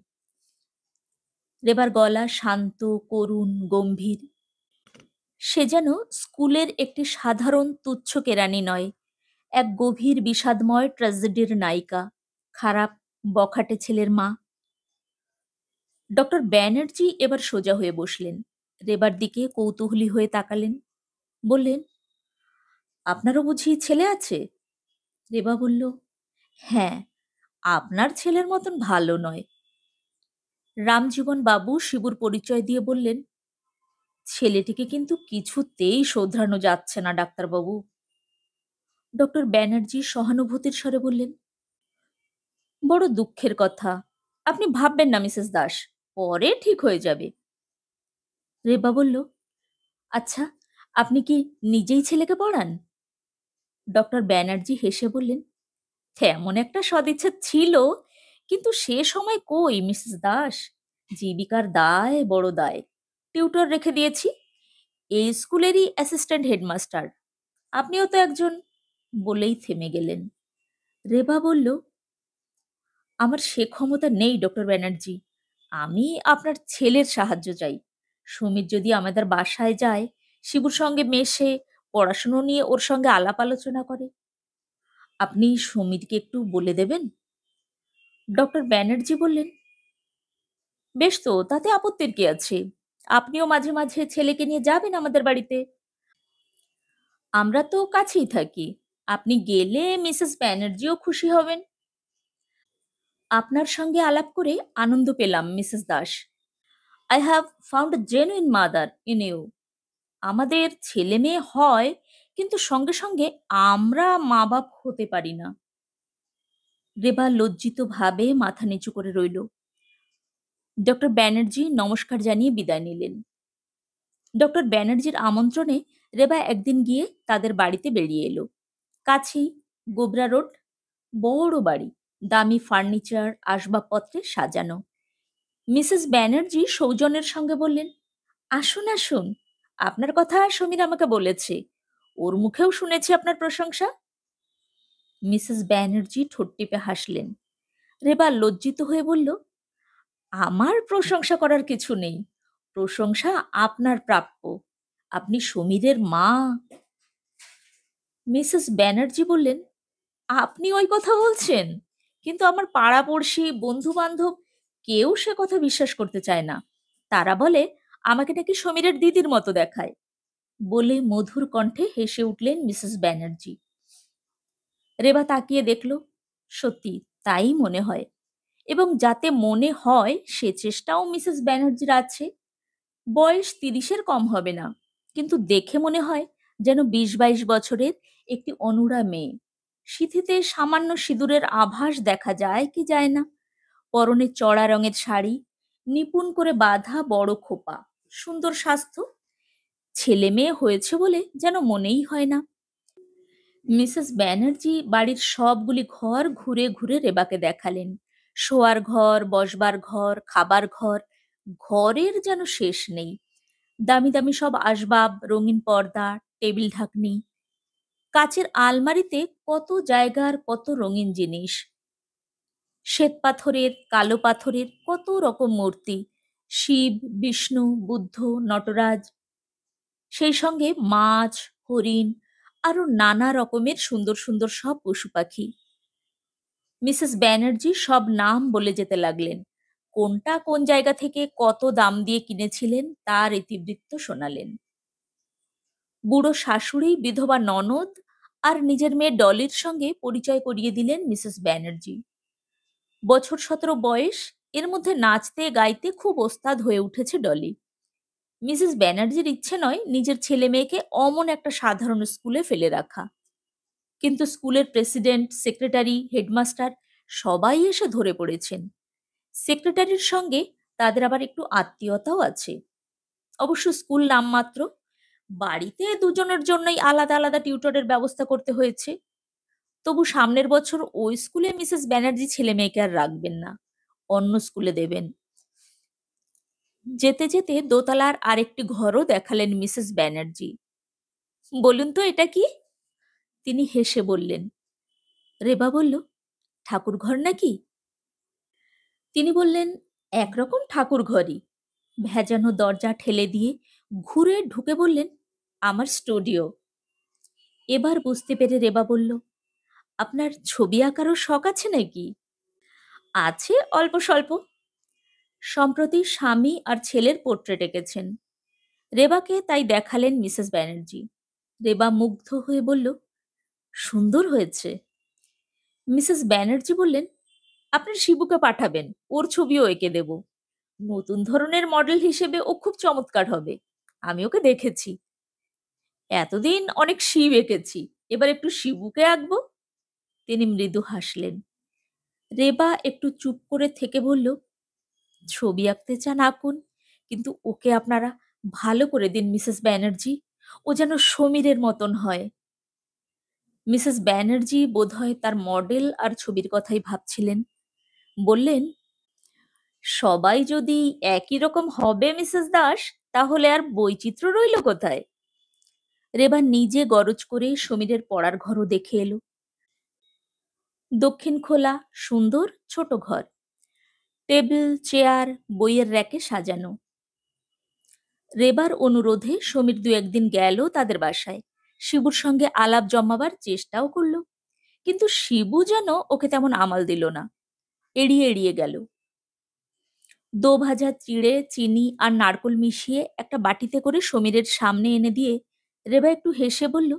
রেবার গলা শান্ত, করুণ, গম্ভীর। সে যেন স্কুলের একটি সাধারণ তুচ্ছ কেরানি নয়, এক গভীর বিষাদময় ট্র্যাজেডির নায়িকা, খারাপ বখাটে ছেলের মা। ডক্টর ব্যানার্জি এবার সোজা হয়ে বসলেন, রেবার দিকে কৌতূহলী হয়ে তাকালেন। বললেন, আপনারও বুঝি ছেলে আছে? রেবা বলল, হ্যাঁ, আপনার ছেলের মতন ভালো নয়। রামজীবন বাবু শিবুর পরিচয় দিয়ে বললেন, ছেলেটিকে কিন্তু কিছুতেই শোধরানো যাচ্ছে না ডাক্তারবাবু। ডক্টর ব্যানার্জি সহানুভূতির স্বরে বললেন, বড় দুঃখের কথা। আপনি ভাববেন না মিসেস দাস, পরে ঠিক হয়ে যাবে। রেবা বলল, আচ্ছা, আপনি কি নিজেই ছেলেকে পড়ান? ডক্টর ব্যানার্জি হেসে বললেন, তেমন একটা সদিচ্ছা ছিল, কিন্তু সে সময় কই মিসেস দাস। জীবিকার দায় বড় দায়। টিউটর রেখে দিয়েছি, এই স্কুলেরই অ্যাসিস্ট্যান্ট হেডমাস্টার। আপনিও তো একজন। বলেই থেমে গেলেন। রেবা বলল, আমার সে ক্ষমতা নেই ডক্টর ব্যানার্জি। আমি আপনার ছেলের সাহায্য চাই। সমীর যদি আমাদের বাসায় যায়, শিবুর সঙ্গে মেশে, পড়াশুনো নিয়ে ওর সঙ্গে আলাপ আলোচনা করে, আপনি সমীরকে একটু বলে দেবেন। ডক্টর ব্যানার্জি বললেন, বেশ তো, তাতে আপত্তির কি আছে? আপনিও মাঝে মাঝে ছেলেকে নিয়ে যাবেন আমাদের বাড়িতে। আমরা তো কাছেই থাকি। আপনি গেলে মিসেস ব্যানার্জিও খুশি হবেন। আপনার সঙ্গে আলাপ করে আনন্দ পেলাম, Mrs Das. I have found a genuine mother in you. আমাদের ছেলে মেয়ে হয়, কিন্তু সঙ্গে সঙ্গে আমরা মা বাপ হতে পারি না। রেবা লজ্জিত ভাবে মাথা নিচু করে রইল। ডক্টর ব্যানার্জি নমস্কার জানিয়ে বিদায় নিলেন। ডক্টর ব্যানার্জির আমন্ত্রণে রেবা একদিন গিয়ে তাদের বাড়িতে বেরিয়ে এলো। কাছেই, গোবরা রোড, বড় বাড়ি, দামি ফার্নিচার, আসবাবপত্রে সাজানো। মিসেস ব্যানার্জি সৌজন্যের সঙ্গে বললেন, আসুন আসুন, আপনার কথা সমীর আমাকে বলেছে। ওর মুখেও শুনেছি আপনার প্রশংসা। মিসেস ব্যানার্জি ঠোঁট টিপে হাসলেন। রেবা লজ্জিত হয়ে বলল, আমার প্রশংসা করার কিছু নেই। প্রশংসা আপনার প্রাপ্য। আপনি সমীরের মা। মিসেস ব্যানার্জি বললেন, আপনি ওই কথা বলছেন? কিন্তু আমার পাড়াপড়শি, বন্ধু বান্ধব কেউ সে কথা বিশ্বাস করতে চায় না। তারা বলে আমাকে নাকি সমীরের দিদির মতো দেখায়। বলে মধুর কণ্ঠে হেসে উঠলেন মিসেস ব্যানার্জি। রেবা তাকিয়ে দেখল, সত্যি তাই মনে হয়। এবং যাতে মনে হয় সে চেষ্টাও মিসেস ব্যানার্জির আছে। বয়স ৩০-এর কম হবে না, কিন্তু দেখে মনে হয় যেন ২০-২২ বছরের একটি অনুরা মেয়ে। সিঁথিতে সামান্য সিঁদুরের আভাস দেখা যায় কি যায় না। পরনে চড়া রঙের শাড়ি, নিপুণ করে বাঁধা বড় খোপা, সুন্দর স্বাস্থ্য। ছেলে মেয়ে হয়েছে বলে যেন মনেই হয় না। মিসেস ব্যানার্জি বাড়ির সবগুলি ঘর ঘুরে ঘুরে রেবাকে দেখালেন। শোয়ার ঘর, বসবার ঘর, খাবার ঘর, ঘরের যেন শেষ নেই। দামি দামি সব আসবাব, রঙিন পর্দা, টেবিল ঢাকনি, কাচের আলমারিতে কত জায়গার কত রঙিন জিনিস। শ্বেত পাথরের, কালো পাথরের কত রকম মূর্তি, শিব, বিষ্ণু, বুদ্ধ, নটরাজ। সেই সঙ্গে মাছ, হরিণ, আরো নানা রকমের সুন্দর সুন্দর সব পশু পাখি। মিসেস ব্যানার্জি সব নাম বলে যেতে লাগলেন। কোনটা কোন জায়গা থেকে কত দাম দিয়ে কিনেছিলেন তার ইতিবৃত্ত শোনালেন। বুড়ো শাশুড়ি, বিধবা ননদ আর নিজের মেয়ে ডলির সঙ্গে পরিচয় করিয়ে দিলেন মিসেস ব্যানার্জি। বছর ১৭ বয়স, এর মধ্যে নাচতে গাইতে খুব ওস্তাদ হয়ে উঠেছে ডলি। মিসেস ব্যানার্জির ইচ্ছে নয় নিজের ছেলে মেয়েকে অমন একটা সাধারণ স্কুলে ফেলে রাখা, কিন্তু স্কুলের প্রেসিডেন্ট, সেক্রেটারি, হেডমাস্টার সবাই এসে ধরে পড়েছেন। সেক্রেটারির সঙ্গে তাদের আবার একটু আত্মীয়তাও আছে। অবশ্য স্কুল নামমাত্র। বাড়িতে দুজনের জন্যই আলাদা আলাদা টিউটরের ব্যবস্থা করতে হয়েছে। তবু সামনের বছর ওই স্কুলে মিসেস ব্যানার্জি ছেলে মেয়েকে আর রাখবেন না, অন্য স্কুলে দেবেন। যেতে যেতে দোতলার আরেকটি ঘরও দেখালেন মিসেস ব্যানার্জি। বলুন তো এটা কি? তিনি হেসে বললেন। রেবা বলল, ঠাকুর ঘর নাকি? তিনি বললেন, একরকম ঠাকুর ঘরই। ভেজানো দরজা ঠেলে দিয়ে ঘুরে ঢুকে বললেন, আমার স্টুডিও। এবার বুঝতে পেরে রেবা বলল, আপনার ছবি আঁকারও শখ আছে নাকি? আছে অল্প স্বল্প। সম্প্রতি স্বামী আর ছেলের পোর্ট্রেট এঁকেছেন। রেবাকে তাই দেখালেন মিসেস ব্যানার্জি। রেবা মুগ্ধ হয়ে বলল, সুন্দর হয়েছে। মিসেস ব্যানার্জি বললেন, আপনার শিবুকে পাঠাবেন, ওর ছবিও এঁকে দেব। নতুন ধরনের মডেল হিসেবে ও খুব চমৎকার হবে। আমি ওকে দেখেছি। এতদিন অনেক শিব এঁকেছি, এবার একটু শিবুকে আঁকবো। তিনি মৃদু হাসলেন। রেবা একটু চুপ করে থেকে বলল, ছবি আঁকতে চান আঁকুন, কিন্তু ওকে আপনারা ভালো করে দিন মিসেস ব্যানার্জি। ও যেন সমীরের মতন হয়। মিসেস ব্যানার্জি বোধহয় তার মডেল আর ছবির কথাই ভাবছিলেন। বললেন, সবাই যদি একই রকম হবে মিসেস দাস, তাহলে আর বৈচিত্র্য রইল কোথায়? রেবা নিজে গরজ করে সমীরের পড়ার ঘরও দেখে এলো। দক্ষিণ খোলা, সুন্দর ছোট ঘর। টেবিল, চেয়ার, বইয়ের র্যাকে সাজানো। রেবার অনুরোধে সমীর দু একদিন গেল তাদের বাসায়। শিবুর সঙ্গে আলাপ জমাবার চেষ্টাও করল, কিন্তু শিবু যেন ওকে তেমন আমাল দিল না, এড়িয়ে এড়িয়ে গেল। দো ভাজা চিড়ে, চিনি আর নারকোল মিশিয়ে একটা বাটিতে করে সমীরের সামনে এনে দিয়ে রেবা একটু হেসে বলল,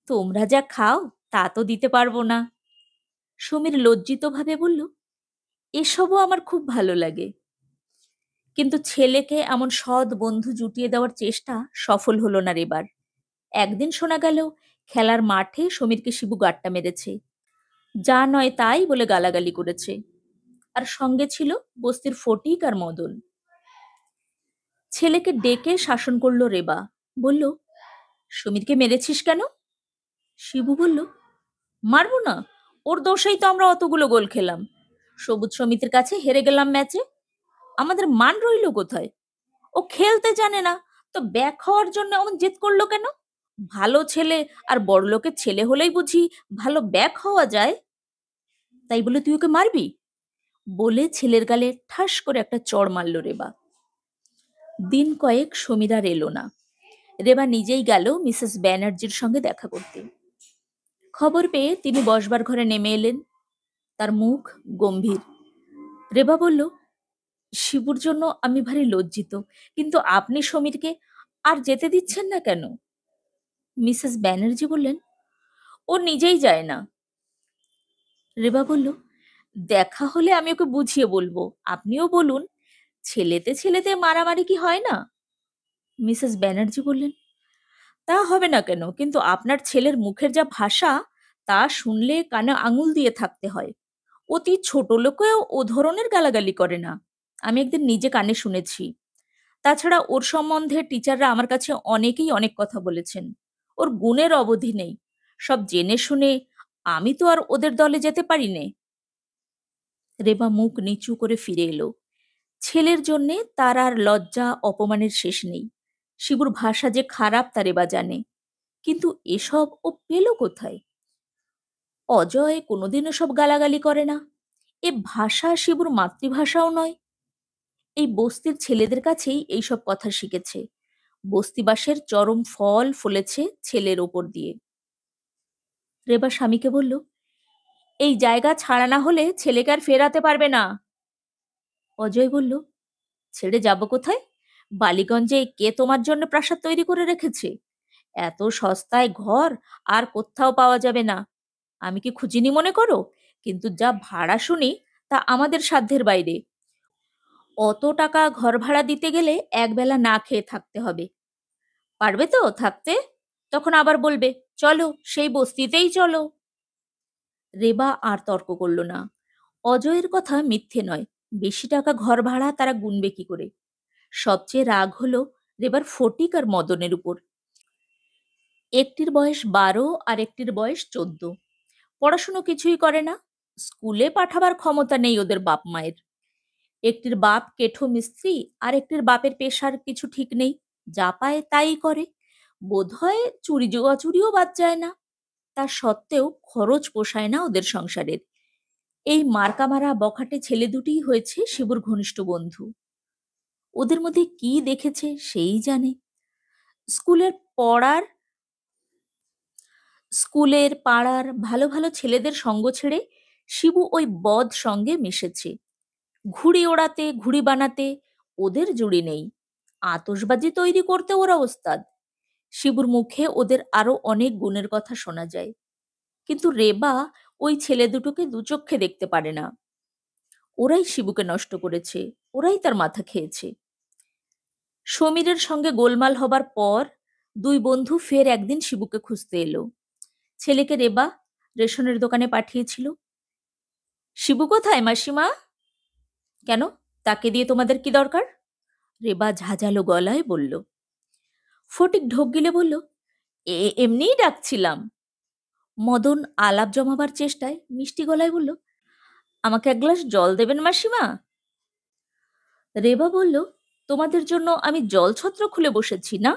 তোমরা যা খাও তা তো দিতে পারবো না। সমীর লজ্জিতভাবে বলল, এসবও আমার খুব ভালো লাগে। কিন্তু ছেলেকে এমন সৎ বন্ধু জুটিয়ে দেওয়ার চেষ্টা সফল হলো না রেবার। একদিন শোনা গেল খেলার মাঠে সমীরকে শিবু গাট্টা মেরেছে, যা নয় তাই বলে গালাগালি করেছে। আর সঙ্গে ছিল বস্তির ফটিক আর মদন। ছেলেকে ডেকে শাসন করলো রেবা, বলল, সমীরকে মেরেছিস কেন? শিবু বলল, মারবো না, ওর দোষেই তো আমরা অতগুলো গোল খেলাম। সবুজ সমিতির কাছে হেরে গেলাম ম্যাচে, আমাদের মান রইল কোথায়? ও খেলতে জানে না, তো ব্যাক হওয়ার জন্য এমন জেদ করলো কেন? ভালো ছেলে আর বড়লোকের ছেলে হলেই বুঝি ভালো ব্যাক হওয়া যায়? তাই বলে তুই ওকে মারবি? বলে ছেলের গালে ঠাস করে একটা চড় মারল রেবা। দিন কয়েক সমীর আর এলো না। রেবা নিজেই গেল মিসেস ব্যানার্জির সঙ্গে দেখা করতে। খবর পেয়ে তিনি বসবার ঘরে নেমে এলেন। তার মুখ গম্ভীর। রেবা বলল, শিবুর জন্য আমি ভারী লজ্জিত, কিন্তু আপনি সমীরকে আর যেতে দিচ্ছেন না কেন? মিসেস ব্যানার্জি বললেন, ও নিজেই যায় না। রেবা বলল, দেখা হলে আমি ওকে বুঝিয়ে বলবো, আপনিও বলুন। ছেলেতে ছেলেতে মারামারি কি হয় না? মিসেস ব্যানার্জি বললেন, তা হবে না কেন, কিন্তু আপনার ছেলের মুখের যা ভাষা, তা শুনলে কানে আঙুল দিয়ে থাকতে হয়। অতি ছোট লোকেও ও ধরনের গালাগালি করে না, আমি একদিন নিজে কানে শুনেছি। তাছাড়া ওর সম্বন্ধে টিচাররা আমার কাছে অনেকেই অনেক কথা বলেছেন। ওর গুণের অবধি নেই। সব জেনে শুনে আমি তো আর ওদের দলে যেতে পারি নে। রেবা মুখ নিচু করে ফিরে এলো। ছেলের জন্যে তার আর লজ্জা অপমানের শেষ নেই। শিবুর ভাষা যে খারাপ তা রেবা জানে, কিন্তু এসব ও পেল কোথায়? অজয় কোনোদিনও সব গালাগালি করে না। এ ভাষা শিবুর মাতৃভাষাও নয়। এই বস্তির ছেলেদের কাছেই এইসব কথা শিখেছে। বস্তিবাসের চরম ফল ফলেছে ছেলের ওপর দিয়ে। রেবা স্বামীকে বলল, এই জায়গা ছাড়া না হলে ছেলেকে আর ফেরাতে পারবে না। অজয় বলল, ছেড়ে যাব কোথায়? বালিগঞ্জে কে তোমার জন্য প্রাসাদ তৈরি করে রেখেছে? এত সস্তায় ঘর আর কোথাও পাওয়া যাবে না। আমি কি খুঁজিনি মনে করো? কিন্তু যা ভাড়া শুনি তা আমাদের সাধ্যের বাইরে। অত টাকা ঘর ভাড়া দিতে গেলে একবেলা না খেয়ে থাকতে হবে। পারবে তো থাকতে? তখন আবার বলবে, চলো সেই বস্তিতেই চলো। রেবা আর তর্ক করল না। অজয়ের কথা মিথ্যে নয়, বেশি টাকা ঘর ভাড়া তারা গুনবে কি করে? সবচেয়ে রাগ হলো রেবার ফটিক আর মদনের উপর। একটির বয়স 12 আর একটির বয়স 14। পড়াশুনো কিছুই করে না, স্কুলে পাঠাবার ক্ষমতা নেই ওদের বাপ মায়ের। একটির বাপ কেঠো মিস্ত্রি, আর একটির বাপের পেশার কিছু ঠিক নেই, যা পায় তাই করে। বোধহয় চুরি জোয়াচুরিও বাদ যায় না। তা সত্ত্বেও খরচ পোষায় না ওদের সংসারের। এই মার্কামারা বখাটে ছেলে দুটিই হয়েছে শিবুর ঘনিষ্ঠ বন্ধু। ওদের মধ্যে কি দেখেছে সেই জানে। স্কুলের পড়ার স্কুলের পাড়ার ভালো ভালো ছেলেদের সঙ্গ ছেড়ে শিবু ওই বদ সঙ্গে মিশেছে। ঘুড়ি ওড়াতে, ঘুড়ি বানাতে ওদের জুড়ি নেই। আতশবাজি তৈরি করতে ওরা ওস্তাদ। শিবুর মুখে ওদের আরো অনেক গুণের কথা শোনা যায়, কিন্তু রেবা ওই ছেলে দুটোকে দুচক্ষে দেখতে পারে না। ওরাই শিবুকে নষ্ট করেছে, ওরাই তার মাথা খেয়েছে। সমীরের সঙ্গে গোলমাল হবার পর দুই বন্ধু ফের একদিন শিবুকে খুঁজতে এলো। ছেলেকে রেবা রেশনের দোকানে পাঠিয়েছিল। শিবু কোথায় মাসিমা? কেন, তাকে দিয়ে তোমাদের কি দরকার? রেবা ঝাঁঝালো গলায় বলল। ফটিক ঢোক গিলে বলল, এমনিই ডাকছিলাম। মদন আলাপ জমাবার চেষ্টায় মিষ্টি গলায় বলল, আমাকে এক গ্লাস জল দেবেন মাসিমা? রেবা বলল, তোমাদের জন্য আমি জলছত্র খুলে বসেছি না?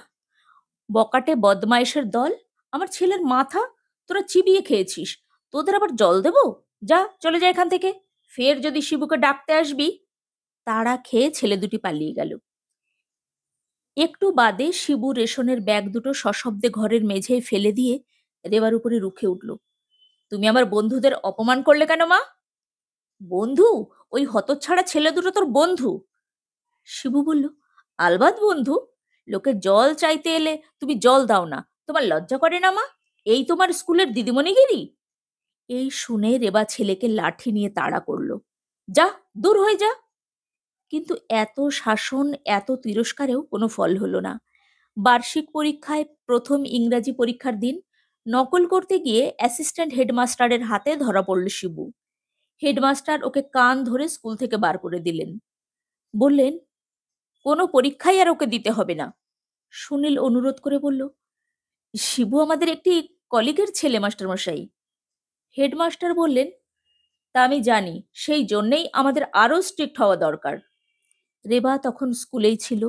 বকাটে বদমাইশের দল, আমার ছেলের মাথা তোরা চিবিয়ে খেয়েছিস, তোদের আবার জল দেব? যা চলে যা এখান থেকে। ফের যদি শিবুকে ডাকতে আসবি। তাড়া খেয়ে ছেলে দুটি পালিয়ে গেল। একটু বাদে শিবু রেশনের ব্যাগ দুটো সশব্দে ঘরের মেঝেয় ফেলে দিয়ে রেবার উপরে রুখে উঠল, তুমি আমার বন্ধুদের অপমান করলে কেন মা? বন্ধু? ওই হতচ্ছাড়া ছেলে দুটো তোর বন্ধু? শিবু বলল, আলবাত বন্ধু। লোকে জল চাইতে এলে তুমি জল দাও না, তোমার লজ্জা করে না মা? এই তোমার স্কুলের দিদিমণিগিরি? এই শুনে রেবা ছেলেকে লাঠি নিয়ে তাড়া করলো, যা, দূর হয়ে যা। কিন্তু এত শাসন, এত তিরস্কারেও কোনো ফল হলো না। বার্ষিক পরীক্ষায় প্রথম ইংরাজি পরীক্ষার দিন নকল করতে গিয়ে অ্যাসিস্ট্যান্ট হেডমাস্টারের হাতে ধরা পড়ল শিবু। হেডমাস্টার ওকে কান ধরে স্কুল থেকে বার করে দিলেন। বললেন, কোনো পরীক্ষাই আর ওকে দিতে হবে না। সুনীল অনুরোধ করে বলল, শিবু আমাদের একটি কলিগের ছেলে মাস্টারমশাই। হেডমাস্টার বললেন, তা আমি জানি, সেই জন্যেই আমাদের আরও স্ট্রিক্ট হওয়া দরকার। রেবা তখন স্কুলেই ছিল।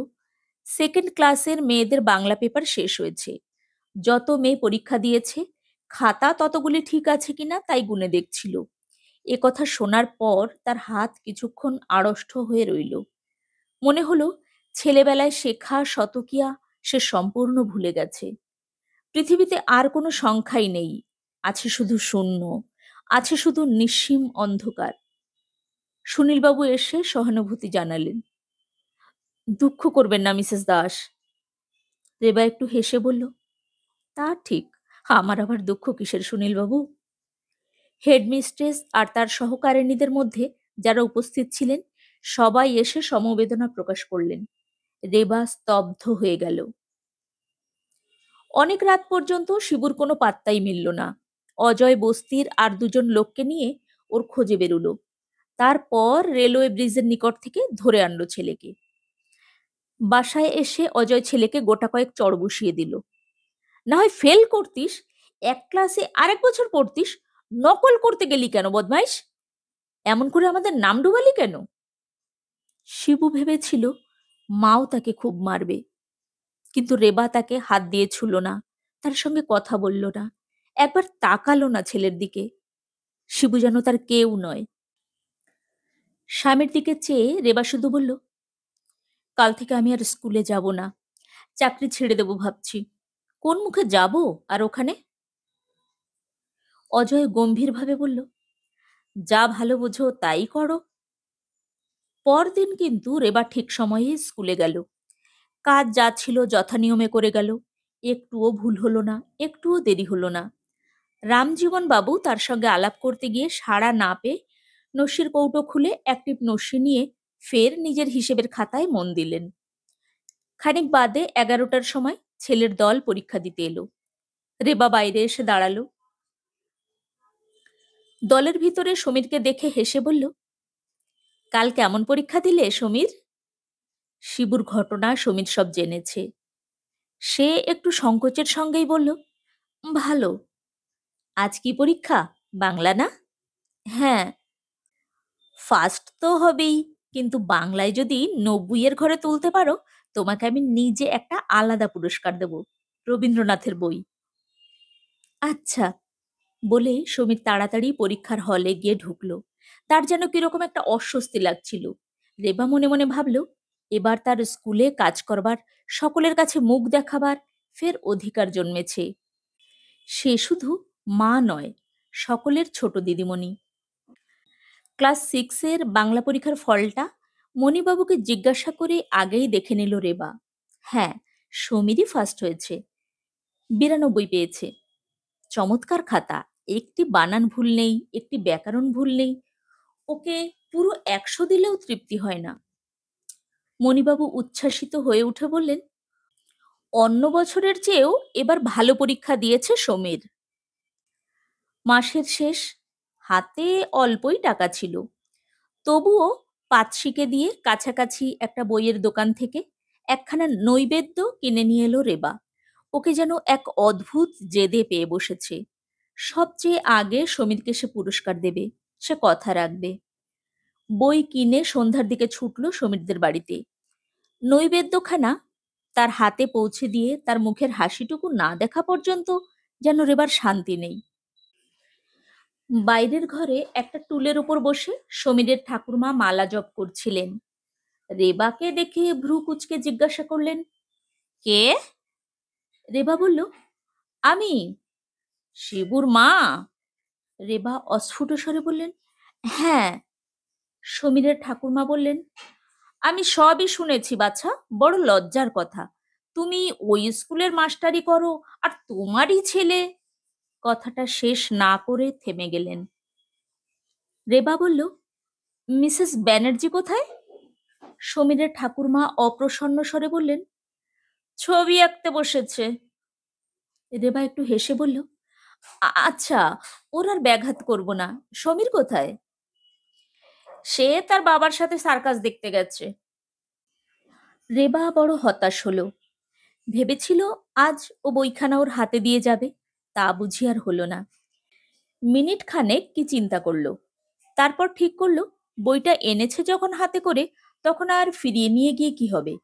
সেকেন্ড ক্লাসের মেয়েদের বাংলা পেপার শেষ হয়েছে। যত মেয়ে পরীক্ষা দিয়েছে, খাতা ততগুলি ঠিক আছে কিনা তাই গুনে দেখছিল। এ কথা শোনার পর তার হাত কিছুক্ষণ আড়ষ্ট হয়ে রইল। মনে হলো ছেলেবেলায় শেখা শতকিয়া সে সম্পূর্ণ ভুলে গেছে। পৃথিবীতে আর কোনো সংখ্যাই নেই, আছে শুধু শূন্য, আছে শুধু নিঃসীম অন্ধকার। সুনীলবাবু এসে সহানুভূতি জানালেন। দুঃখ করবেন না মিসেস দাস। রেবা একটু হেসে বলল, তা ঠিক, আমার আবার দুঃখ কিসের সুনীলবাবু? হেডমিস্ট্রেস আর তার সহকারিণীদের মধ্যে যারা উপস্থিত ছিলেন সবাই এসে সমবেদনা প্রকাশ করলেন। রেবা স্তব্ধ হয়ে গেল। অনেক রাত পর্যন্ত শিবুর কোনো পাত্তাই মিলল না। অজয় বস্তির আর দুজন লোককে নিয়ে ওর খোঁজে বেরুলো। তারপর রেলওয়ে ব্রিজের নিকট থেকে ধরে আনলো ছেলেকে। বাসায় এসে অজয় ছেলেকে গোটা কয়েক চড় বসিয়ে দিল। না হয় ফেল করতিস, এক ক্লাসে আরেক বছর পড়তিস, নকল করতে গেলি কেন বদমাইশ? এমন করে আমাদের নাম ডুবালি কেন? শিবু ভেবেছিল মাও তাকে খুব মারবে, কিন্তু রেবা তাকে হাত দিয়ে ছুল না, তার সঙ্গে কথা বলল না, একবার তাকালো না ছেলের দিকে। শিবু যেন তার কেউ নয়। স্বামীর দিকে চেয়ে রেবা শুধু বলল, কাল থেকে আমি আর স্কুলে যাব না, চাকরি ছেড়ে দেবো ভাবছি। কোন মুখে যাব আর ওখানে? অজয় গম্ভীরভাবে বলল, যা ভালো বোঝো তাই করো। পরদিন কিন্তু রেবা ঠিক সময়ে স্কুলে গেল। কাজ যা ছিল যথানিয়মে করে গেল। একটুও ভুল হলো না, একটুও দেরি হলো না। রামজীবন বাবু তার সঙ্গে আলাপ করতে গিয়ে সাড়া না পেয়ে নস্যির কৌটো খুলে একটি নস্যি নিয়ে ফের নিজের হিসেবের খাতায় মন দিলেন। খানিক বাদে 11টার সময় ছেলের দল পরীক্ষা দিতে এলো। রেবা বাইরে এসে দাঁড়ালো। দলের ভিতরে সমীরকে দেখে হেসে বলল, কাল কেমন পরীক্ষা দিলে সমীর? শিবুর ঘটনা সমীর সব জেনেছে। সে একটু সংকোচের সঙ্গেই বলল, ভালো। আজ কি পরীক্ষা? বাংলা না? হ্যাঁ। ফার্স্ট তো হবেই, কিন্তু বাংলায় যদি 90-এর ঘরে তুলতে পারো, তোমাকে আমি নিজে একটা আলাদা পুরস্কার দেব, রবীন্দ্রনাথের বই। আচ্ছা, বলে সমীর তাড়াতাড়ি পরীক্ষার হলে গিয়ে ঢুকলো। তার যেন কিরকম একটা অস্বস্তি লাগছিল। রেবা মনে মনে ভাবল, এবার তার স্কুলে কাজ করবার, সকলের কাছে মুখ দেখাবার ফের অধিকার জন্মেছে। সে শুধু মা নয়, সকলের ছোট দিদিমণি। ক্লাস 6-এর বাংলা পরীক্ষার ফলটা মণিবাবুকে জিজ্ঞাসা করে আগেই দেখে নিল রেবা। হ্যাঁ, সমীরই ফার্স্ট হয়েছে, 92 পেয়েছে। চমৎকার খাতা, একটি বানান ভুল নেই, একটি ব্যাকরণ ভুল নেই। ওকে পুরো 100 দিলেও তৃপ্তি হয় না। মণিবাবু উচ্ছ্বাসিত হয়ে উঠে বললেন, অন্য বছরের চেয়েও এবার ভালো পরীক্ষা দিয়েছে সমীর। মাসের শেষ, হাতে অল্পই টাকা ছিল, তবুও পাঁচশিকে দিয়ে কাছাকাছি একটা বইয়ের দোকান থেকে একখানা নৈবেদ্য কিনে নিয়ে এলো রেবা। ওকে যেন এক অদ্ভুত জেদে পেয়ে বসেছে। সবচেয়ে আগে সমীরকে সে পুরস্কার দেবে, সে কথা রাখবে। বই কিনে সন্ধ্যার দিকে ছুটল সমীরদের বাড়িতে। নৈবেদ্যখানা তার হাতে পৌঁছে দিয়ে তার মুখের হাসিটুকু না দেখা পর্যন্ত যেন রেবার শান্তি নেই। বাইরের ঘরে একটা টুলের উপর বসে সমীরের ঠাকুরমা মালা জপ করছিলেন। রেবাকে দেখে ভ্রু কুঁচকে জিজ্ঞাসা করলেন, কে? রেবা বলল, আমি, শিবুর মা। রেবা অস্ফুট স্বরে বললেন, হ্যাঁ। সমীরের ঠাকুরমা বললেন, আমি সবই শুনেছি বাছা, বড় লজ্জার কথা। তুমি ওই স্কুলের মাস্টারি করো, আর তোমারই ছেলে। কথাটা শেষ না করে থেমে গেলেন। রেবা বলল, মিসেস ব্যানার্জি কোথায়? সমীরের ঠাকুরমা অপ্রসন্ন স্বরে বললেন, ছবি আঁকতে বসেছে। রেবা একটু হেসে বলল, আচ্ছা, ওর আর ব্যাঘাত করব না। সমীর কোথায়? সে তার বাবার সাথে সার্কাস দেখতে গেছে। রেবা বড় হতাশ হলো। ভেবেছিল আজ ও বইখানা ওর হাতে দিয়ে যাবে, তা বুঝি আর হলো না। মিনিট খানেক কি চিন্তা করলো, তারপর ঠিক করলো বইটা এনেছে যখন হাতে করে, তখন আর ফিরিয়ে নিয়ে গিয়ে কি হবে।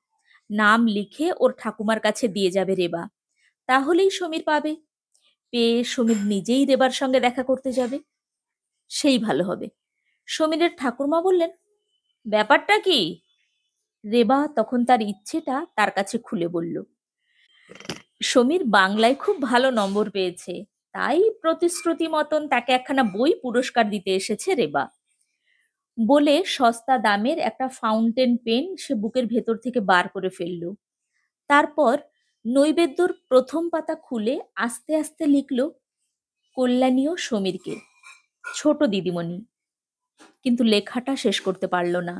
নাম লিখে ওর ঠাকুমার কাছে দিয়ে যাবে রেবা, তাহলেই সমীর পাবে। পেয়ে সমীর নিজেই রেবার সঙ্গে দেখা করতে যাবে, সেই ভালো হবে। সমীরের ঠাকুরমা বললেন, ব্যাপারটা কি? রেবা তখন তার ইচ্ছেটা তার কাছে খুলে বলল, সমীর বাংলায় খুব ভালো নম্বর পেয়েছে, তাই প্রতিশ্রুতি মতন তাকে একখানা বই পুরস্কার দিতে এসেছে রেবা। বলে সস্তা দামের একটা ফাউন্টেন পেন সে বুকের ভেতর থেকে বার করে ফেলল। তারপর নৈবেদ্যর প্রথম পাতা খুলে আস্তে আস্তে লিখল, কল্যাণীয় সমীরকে, ছোট দিদিমণি। কিন্তু লেখাটা শেষ করতে পারল না।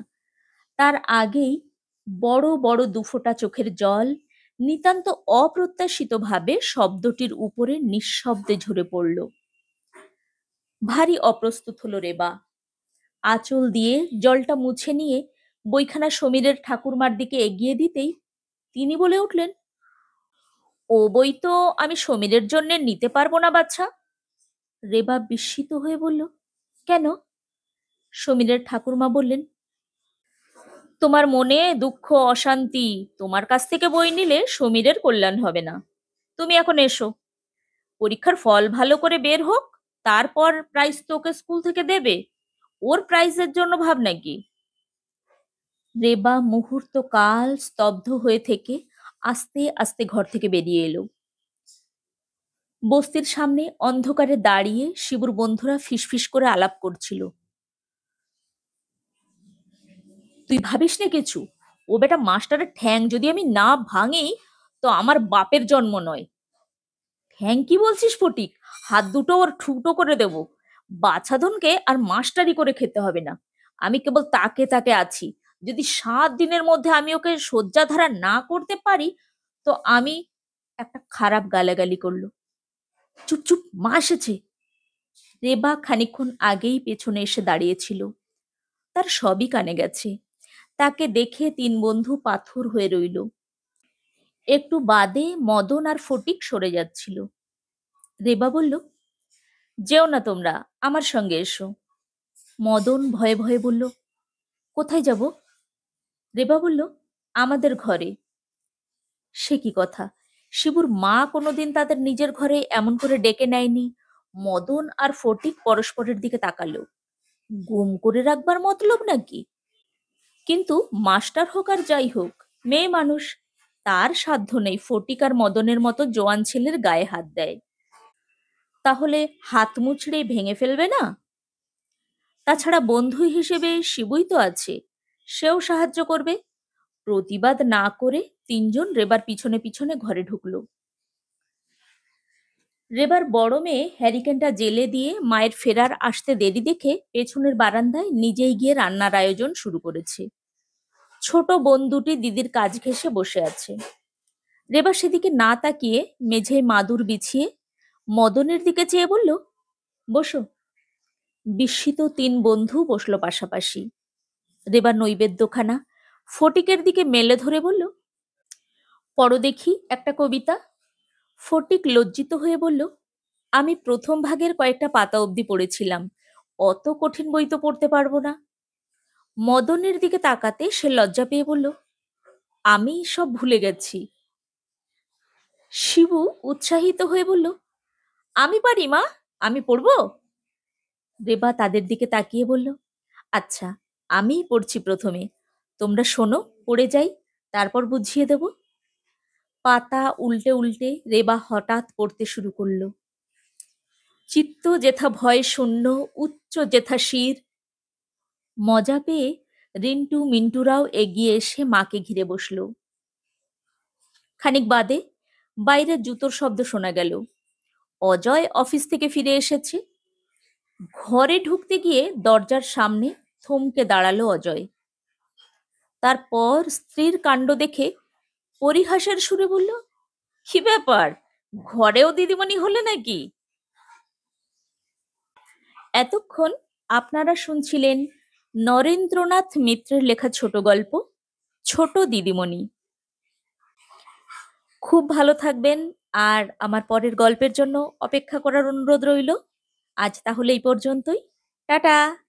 তার আগেই বড় বড় দুফোঁটা চোখের জল নিতান্ত অপ্রত্যাশিতভাবে শব্দটির উপরে নিঃশব্দে ঝরে পড়ল। ভারী অপ্রস্তুত হলো রেবা। আঁচল দিয়ে জলটা মুছে নিয়ে বইখানা সমীরের ঠাকুরমার দিকে এগিয়ে দিতেই তিনি বলে উঠলেন, ও বই তো আমি সমীরের জন্য নিতে পারবো না বাচ্চা। রেবা বিস্মিত হয়ে বলল, কেন? সমীরের ঠাকুরমা বললেন, তোমার মনে দুঃখ অশান্তি, তোমার কাছ থেকে বই নিলে সমীরের কল্যাণ হবে না। তুমি এখন এসো, পরীক্ষার ফল ভালো করে বের হোক, তারপর প্রাইজ তো ওকে স্কুল থেকে দেবে। ওর প্রাইজের জন্য ভাব নাকি? রেবা মুহূর্ত কাল স্তব্ধ হয়ে থেকে আস্তে আস্তে ঘর থেকে বেরিয়ে এলো। বস্তির সামনে অন্ধকারে দাঁড়িয়ে শিবুর বন্ধুরা ফিসফিস করে আলাপ করছিল। তুই ভাবিস না কিছু, ও বেটা মাস্টারের ঠ্যাং যদি আমি না ভাঙি, তো আমার বাপের জন্ম নয়। ঠ্যাং কি বলছিস ফটিক? হাত দুটো ওর ঠুটো করে দেব। বাছাধনকে আর মাস্টারি করে খেতে হবে না। আমি কেবল তাকে তাকে আছি। যদি 7 দিনের মধ্যে আমি ওকে শয্যাধারা না করতে পারি, তো আমি। একটা খারাপ গালাগালি করলো। চুপ চুপ, মা এসেছে। রেবা খানিকক্ষণ আগেই পেছনে এসে দাঁড়িয়েছিল। তার সবই কানে গেছে। তাকে দেখে তিন বন্ধু পাথর হয়ে রইল। একটু বাদে মদন আর ফটিক সরে যাচ্ছিল। রেবা বলল, যেও না তোমরা, আমার সঙ্গে এসো। মদন ভয়ে ভয়ে বলল, কোথায় যাব? রেবা বলল, আমাদের ঘরে। সে কি কথা! শিবুর মা কোনোদিন তাদের নিজের ঘরে এমন করে ডেকে নেয়নি। মদন আর ফটিক পরস্পরের দিকে তাকালো। গুম করে রাখবার মতলব নাকি? কিন্তু মাস্টার হোক আর যাই হোক, মেয়ে মানুষ, তার সাধ্য নেই ফটিক আর মদনের মতো জোয়ান ছেলের গায়ে হাত দেয়। তাহলে হাত মুচড়ে ভেঙে ফেলবে না? তাছাড়া বন্ধু হিসেবে শিবুই তো আছে, সেও সাহায্য করবে। প্রতিবাদ না করে তিনজন রেবার পিছনে পিছনে ঘরে ঢুকলো। রেবার বড় মেয়ে হ্যারিকেনটা জেলে দিয়ে মায়ের ফেরার আসতে দেরি দেখে পেছনের বারান্দায় নিজেই গিয়ে রান্নার আয়োজন শুরু করেছে। ছোট বোন দুটি দিদির কাজ ঘেঁষে বসে আছে। রেবা সেদিকে না তাকিয়ে মেঝেয় মাদুর বিছিয়ে মদনের দিকে চেয়ে বলল, বসো। বিস্মিত তিন বন্ধু বসলো পাশাপাশি। রেবা নৈবেদ্যখানা ফটিকের দিকে মেলে ধরে বলল, পড়ো দেখি একটা কবিতা। ফটিক লজ্জিত হয়ে বলল, আমি প্রথম ভাগের কয়েকটা পাতা অবধি পড়েছিলাম, অত কঠিন বই তো পড়তে পারবো না। মদনের দিকে তাকাতে সে লজ্জা পেয়ে বলল, আমি সব ভুলে গেছি। শিবু উৎসাহিত হয়ে বলল, আমি পারি মা, আমি পড়বো। রেবা তাদের দিকে তাকিয়ে বলল, আচ্ছা, আমিই পড়ছি প্রথমে, তোমরা শোনো, পড়ে যাই, তারপর বুঝিয়ে দেব। পাতা উল্টে উল্টে রেবা হঠাৎ পড়তে শুরু করলো। চিত্ত যেথা ভয় শূন্য, উচ্চ যেথা শির, মজা পেয়ে রিন্টু মিন্টুরাও এগিয়ে এসে মাকে ঘিরে বসল। খানিক বাদে বাইরে জুতোর শব্দ শোনা গেল। অজয় অফিস থেকে ফিরে এসেছে। ঘরে ঢুকতে গিয়ে দরজার সামনে থমকে দাঁড়ালো অজয়। তারপর স্ত্রীর কাণ্ড দেখে পরিহাসের সুরে বলল, কি ব্যাপার, ঘরেও দিদিমণি হলে নাকি? এতক্ষণ আপনারা শুনছিলেন নরেন্দ্রনাথ মিত্রের লেখা ছোট গল্প ছোট দিদিমণি। খুব ভালো থাকবেন, আর আমার পরের গল্পের জন্য অপেক্ষা করার অনুরোধ রইল। আজ তাহলে এই পর্যন্তই। টাটা।